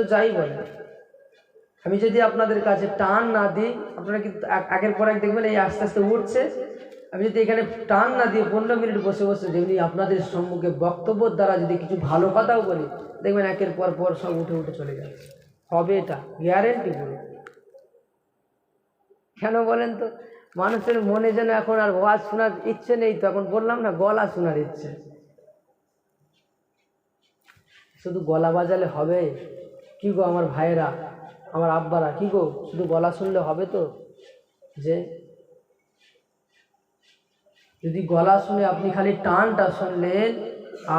যাই বলে। আমি যদি আপনাদের কাছে টান না দিই, আপনারা কিন্তু একের পর এক দেখবেন এই আস্তে আস্তে উঠছে। আমি যদি এখানে টান না দিয়ে 15 মিনিট বসে বসে যেমনি আপনাদের সম্মুখে বক্তব্যের দ্বারা যদি কিছু ভালো কথাও বলি, দেখবেন একের পর পর সব উঠে উঠে চলে যাচ্ছে। হবে, এটা গ্যারেন্টি বলে। কেন বলেন তো? মানুষের মনে যেন এখন আর ওয়াজ শোনার ইচ্ছে নেই, তো এখন বললাম না, গলা শোনার ইচ্ছে। শুধু গলা বাজালে হবে কি গো আমার ভাইয়েরা, আমার আব্বারা, কি গো শুধু গলা শুনলে হবে তো? যে যদি গলা শুনে আপনি খালি টানটা শুনলেন,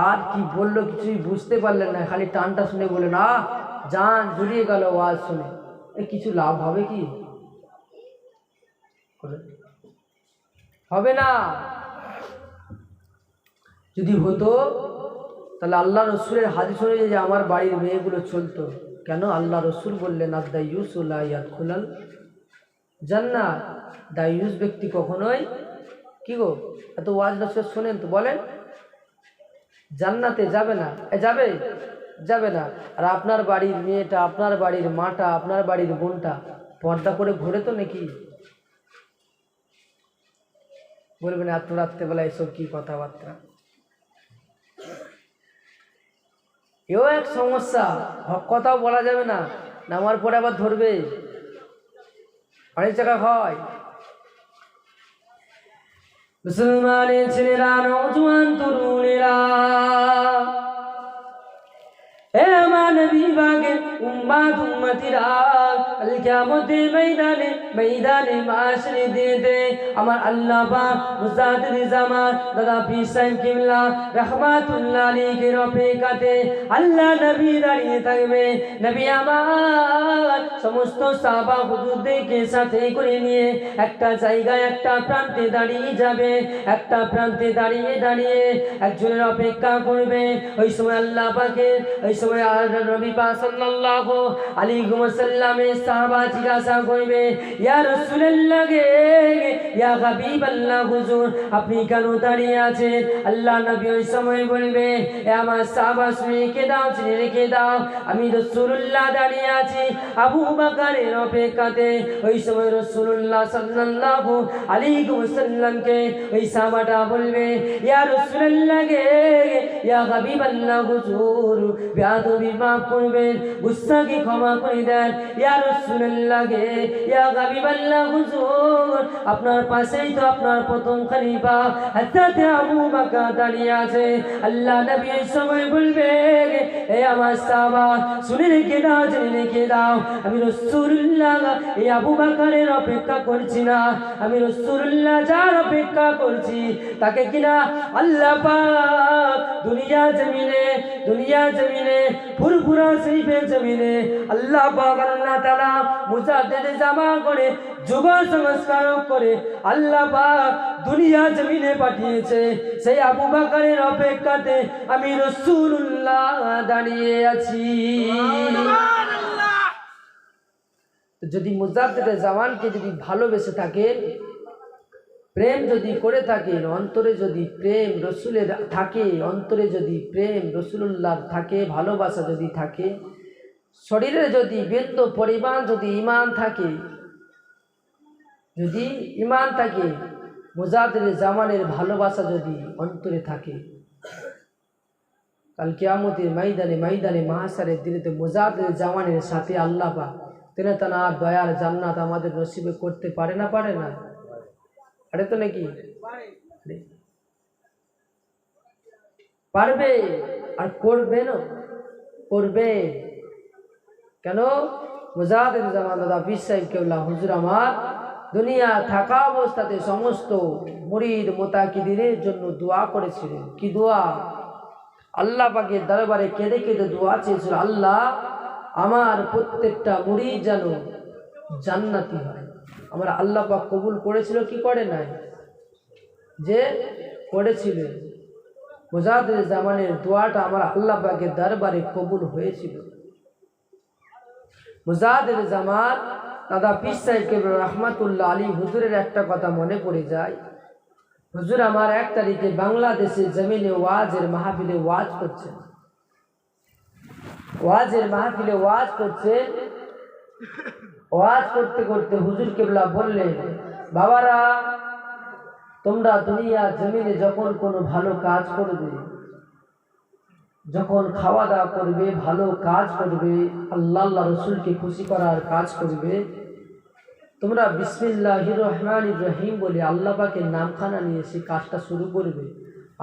আর কি বললো কিছুই বুঝতে পারলেন না, খালি টানটা শুনে বলেন জান জুড়িয়ে গেল ওয়াজ শুনে, কিছু লাভ হবে কি? হবে না। যদি হতো তাহলে আল্লাহ রসুলের হাদিস অনুযায়ী যে আমার বাড়ির মেয়েগুলো চলতো। কেন? আল্লাহ রসুল বললেন আদ-দাইয়ুস লা ইয়াদখুলাল জান্নাহ, দাইয়ুস ব্যক্তি কখনোই কি গো, এত ওয়াজ নসিহত শোনেন তো বলেন, জান্নাতে যাবে না। যাবে না। আর আপনার বাড়ির মেয়েটা, আপনার বাড়ির মাটা, আপনার বাড়ির বোনটা পর্দা করে ঘুরে তো নাকি? বলবেন এত রাত্রেবেলা এসব কি কথাবার্তা? এও এক সমস্যা, হক কথাও বলা যাবে না, নামার পরে আবার ধরবে, অনেক জায়গা হয়। মুসলমানের ছেলেরা, নওজোয়ান তরুণেরা, এ মানবী বাগের উম্মতিরা, কাল কিয়ামতের ময়দানে মাশরে দিতে আমার আল্লাহ পাক মুজাদ্দিদ জামান দাদা পীর সাহেব কিবলা রাহমাতুল্লাহ আলাইহির অপেক্ষাতে আল্লাহ নবী দাঁড়িয়ে থাকবে। নবী আমার সমস্ত সাহাবা হুজুরদেরকে সাথে করে নিয়ে একটা জায়গায়, একটা প্রান্তে দাঁড়িয়ে যাবে। একটা প্রান্তে দাঁড়িয়ে একজনের অপেক্ষা করবে। ওই সময় আল্লাহ পাকের, ওই সময় নবী পাক সাল্লাল্লাহু আলাইহি ওয়াসাল্লামের সাহাবা জিজ্ঞাসা করবে, ইয়া রাসূলুল্লাহ গে, ইয়া হাবিবাল্লাহ হুজুর, আপনি কেন দাঁড়িয়ে আছেন? আল্লাহ নবী ওই সময় বলবে, এ আমার সাহাবা শুনে রেখে দাও, আমি রাসূলুল্লাহ দাঁড়িয়ে আছি আবু বকরের অপেক্ষাতে। ওই সময় রাসূলুল্লাহ সাল্লাল্লাহু আলাইহি ওয়াসাল্লামকে ওই সাহাবাটা বলবে, ইয়া রাসূলুল্লাহ গে, ইয়া হাবিবাল্লাহ হুজুর, বেয়াদবি মাফ করবেন, গুস্তাখি ক্ষমা করে দেন। ইয়া রাসূলুল্লাহ গে, ইয়া হাবিবাল্লাহ হুজুর, আপনার পাশেই তো আপনার প্রথম খলিফা হযরত আবু বকর দাঁড়িয়ে আছে। আল্লাহ নবী এই সময় বলবে, এ আমার সাহাবা শুনে রেখে দাও, জেনে রেখে দাও, আমি রাসূলুল্লাহ এই আবু বকরের অপেক্ষা করছি না, আমি রাসূলুল্লাহ যার অপেক্ষা করছি তাকে কিনা আল্লাহ পাক দুনিয়া জমিনে ফুরফুরা শরীফের জমিনে আল্লাহ পাক আল্লাহ তাআলা মুজাদ্দিদ জামা করে, যুব সংস্কার করে আল্লাহ পাক দুনিয়া জমিনে পাঠিয়েছে। সেই আবু বকরের অপেক্ষাতে আমি রাসূলুল্লাহ দাঁড়িয়ে আছি। যদি মুজাদ্দিদ জামানকে যদি ভালোবেসে থাকেন, প্রেম যদি করে থাকেন, অন্তরে যদি প্রেম রসুলের থাকে, অন্তরে যদি প্রেম রসুলুল্লাহর থাকে, ভালোবাসা যদি থাকে, শরীরে যদি বিন্দু পরিমাণ যদি ঈমান থাকে, যদি ঈমান থাকে, মুজাহিদের জামানের ভালোবাসা যদি অন্তরে থাকে, কাল কিয়ামতের ময়দানে মাহশারের দিনেতে মুজাহিদের জামানের সাথে আল্লাহ পাক তিনি তার দয়ার জান্নাত আমাদের নসিবে করতে পারে না? পারে না? আরে তো নাকি পারবে, আর করবে না, করবে। কেন? মুজাহিদের জামান দাদা পীর সাহেব কেবলা হুজুর আমার দুনিয়া থাকা অবস্থাতে সমস্ত মুরিদ মুতাকিদের জন্য দোয়া করেছিলেন। কি দোয়া? আল্লাহ পাকের দরবারে কেঁদে কেঁদে দোয়া চেয়েছিল, আল্লাহ আমার প্রত্যেকটা মুরিদ যেন জান্নাতি হয়। আমার আল্লাহ পাক কবুল করেছিল কি করে নাই? যে করেছিলেন। মুজাহিদের জামানের দোয়াটা আমার আল্লাহ পাকের দরবারে কবুল হয়েছিল। মুজাহিদের জামান দাদা পীর সাহেব কেবলা রহমাতুল্লাহ আলী হুজুরের একটা কথা মনে পড়ে যায়। হুজুর আমার 1 তারিখে বাংলাদেশের জমিনে ওয়াজের মাহফিলে ওয়াজ করছেন, ওয়াজের মাহফিলে ওয়াজ করছেন। ওয়াজ করতে করতে হুজুর কেবলা বললেন, বাবারা তোমরা দুনিয়া জমিনে যখন কোনো ভালো কাজ করবে, যখন খাওয়া দাওয়া করবে, ভালো কাজ করবে, আল্লাহ রসুলকে খুশি করার কাজ করবে, তোমরা বিসমিল্লাহির রহমানির রহিম বলে আল্লাহ পাকের নামখানা নিয়ে সেই কাজটা শুরু করবে।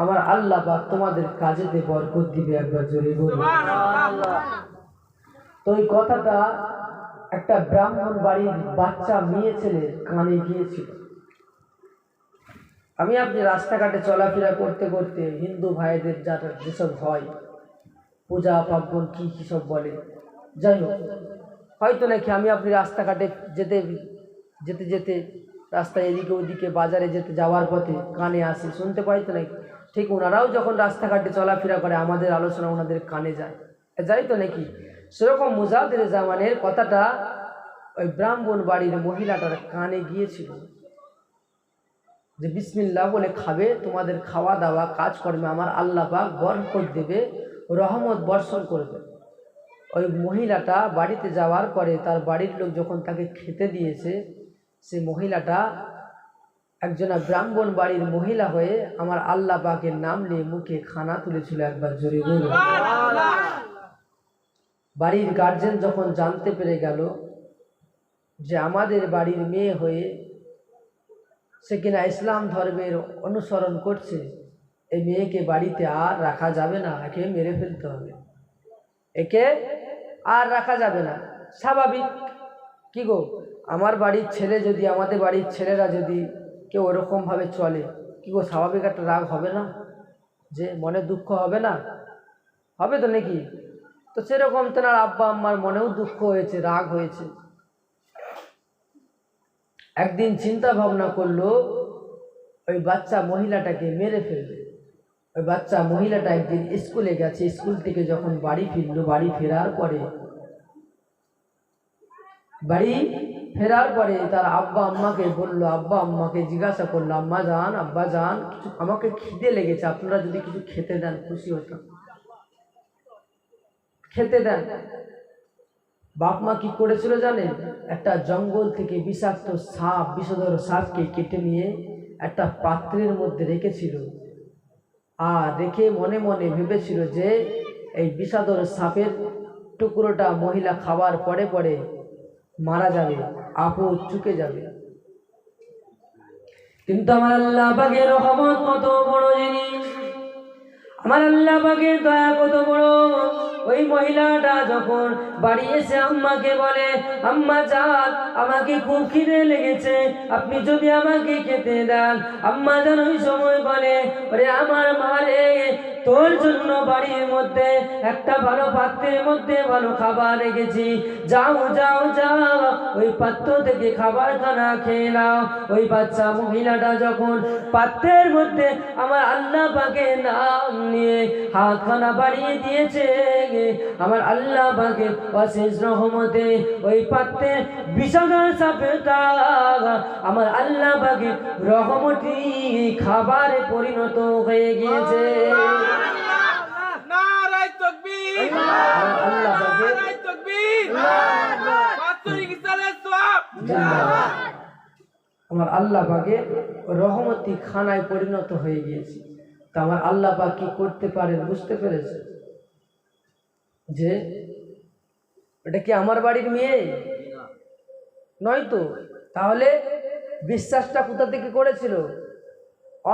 আমার আল্লাহ পাক তোমাদের কাজেতে বরকত দিবে। একবার জোরে বলুন সুবহানাল্লাহ। তো এই কথাটা একটা ব্রাহ্মণ বাড়ির বাচ্চা মেয়ে ছেলের কানে গিয়েছিল। আমি আপনি রাস্তাঘাটে চলাফেরা করতে করতে হিন্দু ভাইদের যেসব হয় পূজা পার্বণ কী কী সব বলে, যাই হোক, হয়তো নাকি আমি আপনি রাস্তাঘাটে যেতে যেতে যেতে রাস্তায় এদিকে ওদিকে বাজারে যেতে যাওয়ার পথে কানে আসি, শুনতে পাই তো নাকি? ঠিক ওনারাও যখন রাস্তাঘাটে চলাফেরা করে আমাদের আলোচনা ওনাদের কানে যায়, যাই তো নাকি? সেরকম মুজাহিদের জামানের কথাটা ওই ব্রাহ্মণ বাড়ির মহিলাটার কানে গিয়েছিল যে বিসমিল্লাহ বলে খাবে, তোমাদের খাওয়া দাওয়া কাজকর্মে আমার আল্লাহ পাক বরকত দেবে, রহমত বর্ষণ করবে। ওই মহিলাটা বাড়িতে যাওয়ার পরে তার বাড়ির লোক যখন তাকে খেতে দিয়েছে, সে মহিলাটা একজনা ব্রাহ্মণ বাড়ির মহিলা হয়ে আমার আল্লাহ পাকের নাম নিয়ে মুখে খানা তুলেছিল। একবার জোরে বলুন। বাড়ির গার্জেন যখন জানতে পেরে গেল যে আমাদের বাড়ির মেয়ে হয়ে সে কিনা ইসলাম ধর্মের অনুসরণ করছে, এই মেয়েকে বাড়িতে আর রাখা যাবে না, একে মেরে ফেলতে হবে, একে আর রাখা যাবে না। স্বাভাবিক কি গো, আমার বাড়ির ছেলে যদি, আমাদের বাড়ির ছেলেরা যদি কেউ ওরকমভাবে চলে, কি গো স্বাভাবিক একটা রাগ হবে না? যে মনে দুঃখ হবে না? হবে তো নাকি? তো সেরকম তেনার আব্বা আম্মার মনেও দুঃখ হয়েছে, রাগ হয়েছে। একদিন চিন্তা ভাবনা করলো ওই বাচ্চা মহিলাটাকে মেরে ফেলবে। ওই বাচ্চা মহিলাটা একদিন স্কুলে গেছে, স্কুল থেকে যখন বাড়ি ফিরলো, বাড়ি ফেরার পরে তার আব্বা আম্মাকে বললো, আব্বা আম্মাকে জিজ্ঞাসা করলো, আম্মা জান আব্বা জান কিছু আমাকে খিদে লেগেছে, আপনারা যদি কিছু খেতে দেন খুশি হতাম, খেতে দেন। বাপ মা কি করেছিল জানেন? একটা জঙ্গল থেকে বিষাক্ত সাপ, বিষধর সাপকে কেটে নিয়ে একটা পাত্রের মধ্যে রেখেছিল, আর রেখে মনে মনে ভেবেছিল যে এই বিষধর সাপের টুকরোটা মহিলা খাওয়ার পরে পরে মারা যাবে, আপু চুকে যাবে। কিন্তু আমার আল্লাহ পাকের রহমত কত বড় জিনিস, আমার আল্লাহ পাকের দয়া কত বড়। ওই মহিলাটা যখন বাড়ি এসে আম্মাকে বলে, আম্মা জান আমাকে খুব খিদে লেগেছে, আপনি যদি আমাকে খেতে দেন। আম্মা জান ওই সময় বলে, ওরে আমার মা রে, তোর জন্য বাড়ির মধ্যে একটা ভালো পাত্রের মধ্যে ভালো খাবার রেখেছি, যাও যাও যাও ওই পাত্র থেকে খাবার খানা খেয়ে নাও। ওই বাচ্চা মহিলাটা যখন পাত্রের মধ্যে আমার আল্লাহ পাকের নাম নিয়ে হাতখানা বাড়িয়ে দিয়েছে আমার আল্লাহ পাকের অশেষ রহমতে ওই পাত্রে বিষধর সাপটা আমার আল্লাহ পাকের রহমতি খাবারে পরিণত হয়ে গিয়েছে। নারায়ে তাকবীর, আল্লাহ পাকের নারায়ে তাকবীর, বাৎসরিক ইসালাত সওয়াব। আমার আল্লাহ পাকে রহমতি খানায় পরিণত হয়ে গিয়েছে। তা আমার আল্লাহ পাক কি করতে পারেন বুঝতে পেরেছে যে এটা কি আমার বাড়ির মেয়ে নয় তো? তাহলে বিশ্বাসটা কোথা থেকে করেছিল?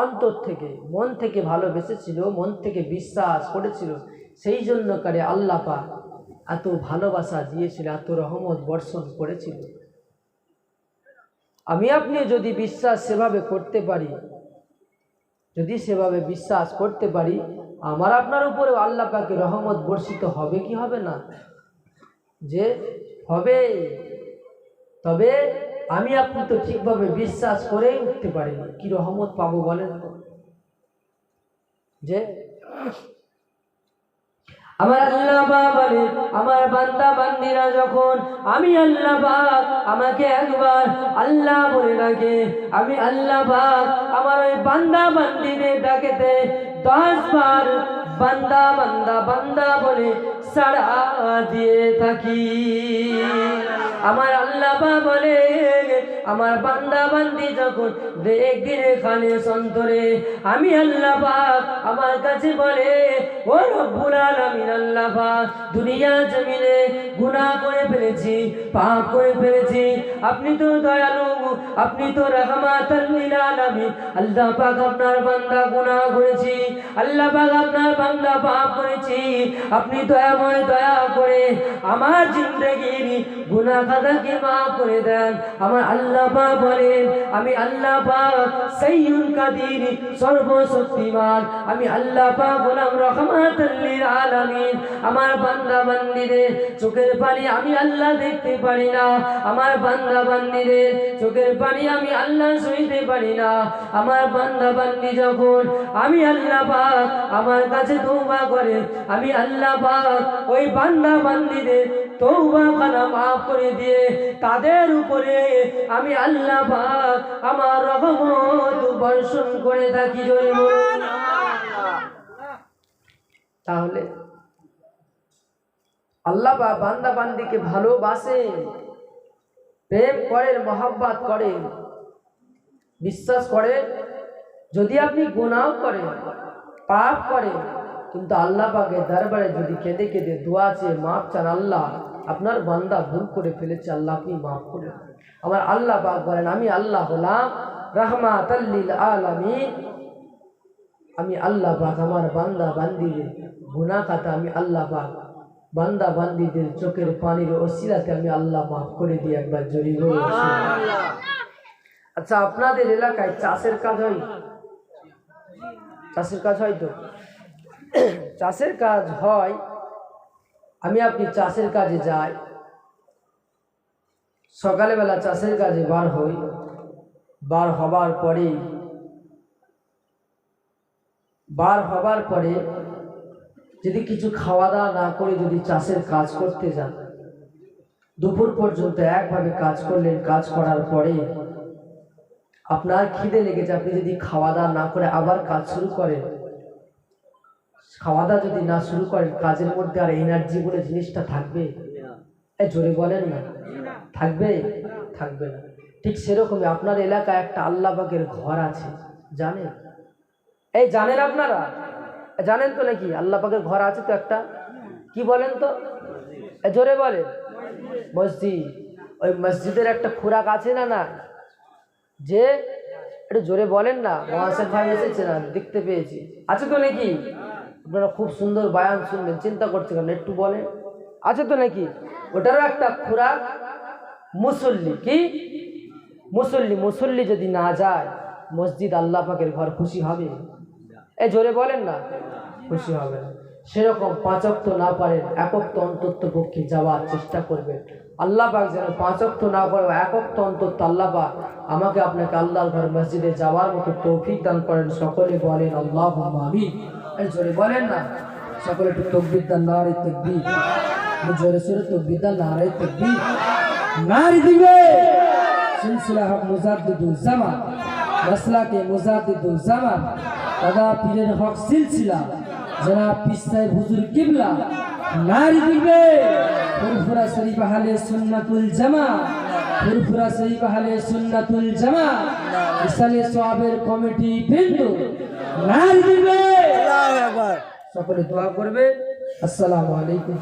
অন্তর থেকে, মন থেকে ভালোবেসেছিল, মন থেকে বিশ্বাস করেছিল। সেই জন্য করে আল্লাহ পাক এত ভালোবাসা দিয়েছিল, এত রহমত বর্ষণ করেছিল। আমি আপনি যদি বিশ্বাস সেভাবে করতে পারি, যদি সেভাবে বিশ্বাস করতে পারি, আমার আপনার উপরেও আল্লাহ পাকের রহমত বর্ষিত হবে কি হবে না? যে হবে। তবে আমি আপনি তো ঠিকভাবে বিশ্বাস করেই উঠতে পারিনি, কি রহমত পাবো বলেন তো? যে আমার আল্লাহ পাক বলে, আমার বান্দা বান্দিরা যখন আমি আল্লাহ পাক আমাকে একবার আল্লাহ বলে ডাকে, আমি আল্লাহ পাক আমার ওই বান্দা বান্দিদের ডাকেতে 10 বার বান্দা বান্দা বান্দা বলে সাড়া দিয়ে থাকি। আমার আল্লাহ পাক বলে, আমার বান্দা বান্দি যখন একদিন খানে সন্তরে আমি আল্লাহ পাক আমার কাছে বলে, ও রব্বুল আলামিন আল্লাহ পাক দুনিয়া জমিনে গুনাহ করে ফেলেছি, পাপ করে ফেলেছি, আপনি তো দয়ালু, আপনি তো রাহমাতাল লিল আলামিন। আল্লাহ পাক আপনার বান্দা গুনাহ করেছি, আল্লাহ পাক আপনার বান্দা পাপ করেছি, আপনি দয়াময় দয়া করে আমার জিন্দেগির গুনাহ খাতাকে মাফ করে দেন। আমার আল্লাহ পাক বলেন, আমি আল্লাহ পাক সাইয়্যুল কাদির সর্বশক্তিমান, আমি আল্লাহ পাক হলাম রাহমাতুল লিল আলামিন। আমার বান্দা বান্দীদের চোখের পানি আমি আল্লাহ দেখতে পারি না, আমার বান্দা বান্দীদের চোখের পানি আমি আল্লাহ সইতে পারি না। আমার বান্দা বান্দী যখন আমি আল্লাহ পাক আমার কাছে তওবা করে, আমি আল্লাহ পাক ওই বান্দা বান্দীদের তওবা খানা মাফ করে দিয়ে তাদের উপরে আমি আল্লাহ পাক আমার রহমত বর্ষণ করে থাকি। জয় বলুন। তাহলে আল্লাহ পাক বান্দা বান্দিকে ভালোবাসেন, প্রেম করেন, মহব্বত করেন, বিশ্বাস করেন। যদি আপনি গুনাহ করেন, পাপ করেন, কিন্তু আল্লাহ পাকের দরবারে যদি কেঁদে কেঁদে দোয়া চেয়ে মাফ চান, আল্লাহ আপনার বান্দা ভুল করে ফেলেছে, আল্লাহ আপনি মাফ করুন। আমার আল্লাহ পাক বলেন, আমি আল্লাহ হলাম রাহমাতাল লিল আলামিন। আমি আল্লাহ পাক আমার বান্দা বান্দিদের গুনাহ খাতা আমি আল্লাহ পাক বান্দা বান্দিদের চোখের পানির ওসিলাতে আমি আল্লাহ মাফ করে দিই। একবার জোরে বলুন সুবহানাল্লাহ। আচ্ছা, আপনাদের এলাকায় চাষের কাজ হয়? চাষের কাজ হয় তো? চাষের কাজ হয়, আমি আপনি চাষের কাজে যাই, সকালবেলা চাষের কাজে বার হই, বার হবার পরে যদি কিছু খাওয়া দাওয়া না করে যদি চাষের কাজ করতে যান, দুপুর পর্যন্ত একভাবে কাজ করলেন, কাজ করার পরে আপনার খিদে লেগেছে, আপনি যদি খাওয়া দাওয়া না করে আবার কাজ শুরু করেন, খাওয়া দাওয়া যদি না শুরু করেন, কাজের মধ্যে আর এনার্জি বলে জিনিসটা থাকবে? জোরে বলেন না, থাকবে? থাকবে না। ঠিক সেরকমই আপনার এলাকায় একটা আল্লাহ পাকের ঘর আছে, জানেন? এই জানেন আপনারা? জানেন তো নাকি আল্লাহ পাকের ঘর আছে তো একটা? কি বলেন তো? জোরে বলেন। মসজিদ। ওই মসজিদের একটা খোরাক আছে না? না যে একটু জোরে বলেন না, মহাসেন ভাই এসেছে না, দেখতে পেয়েছি, আছে তো নাকি? আপনারা খুব সুন্দর বায়ান শুনবেন, চিন্তা করছে কেন, একটু বলেন, আছে তো নাকি? ওটারও একটা খোরাক মুসল্লি। কি মুসল্লি? মুসল্লি যদি না যায় মসজিদ, আল্লাহ পাকের ঘর, খুশি হবে? জোরে বলেন না, খুশি হবে না। সেরকম 5 ওয়াক্ত না পারেন, 1 ওয়াক্ত অন্তত পক্ষে যাওয়ার চেষ্টা করবেন। আল্লাহ পাক যেন 5 ওয়াক্ত না করে 1 ওয়াক্ত অন্তত আল্লাহ পাক আমাকে আপনাকে আল্লাহর ঘর মসজিদে যাওয়ার মতো তৌফিক দান করেন। সকলে বলেন আল্লাহুম্মা আমিন। জোরে বলেন না। সকলে একটু তকবীর দেন, নারে তাকবীর। জোরে সোরে তকবীর দেন, নারে তাকবীর। নারী দিবে সিলসিলা হক মুজাদ্দিদুল জামান, মাসলাকে মুজাদ্দিদুল জামান, দাদা পীরের হক সিলসিলা জনাব পীর সাহেব হুজুর কিবলা। নারী দিবে ফুরফুরা শরীফ আহলে সুন্নাতুল জামাত, ফুরফুরা শরীফ আহলে সুন্নাতুল জামাত, ইসালে সওয়াবের কমিটি বৃন্দ। নারী দিবে। আল্লাহু আকবার। সকলে দোয়া করবে। আসসালামু আলাইকুম।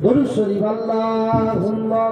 দরুদ শরীফ আল্লাহুম্মা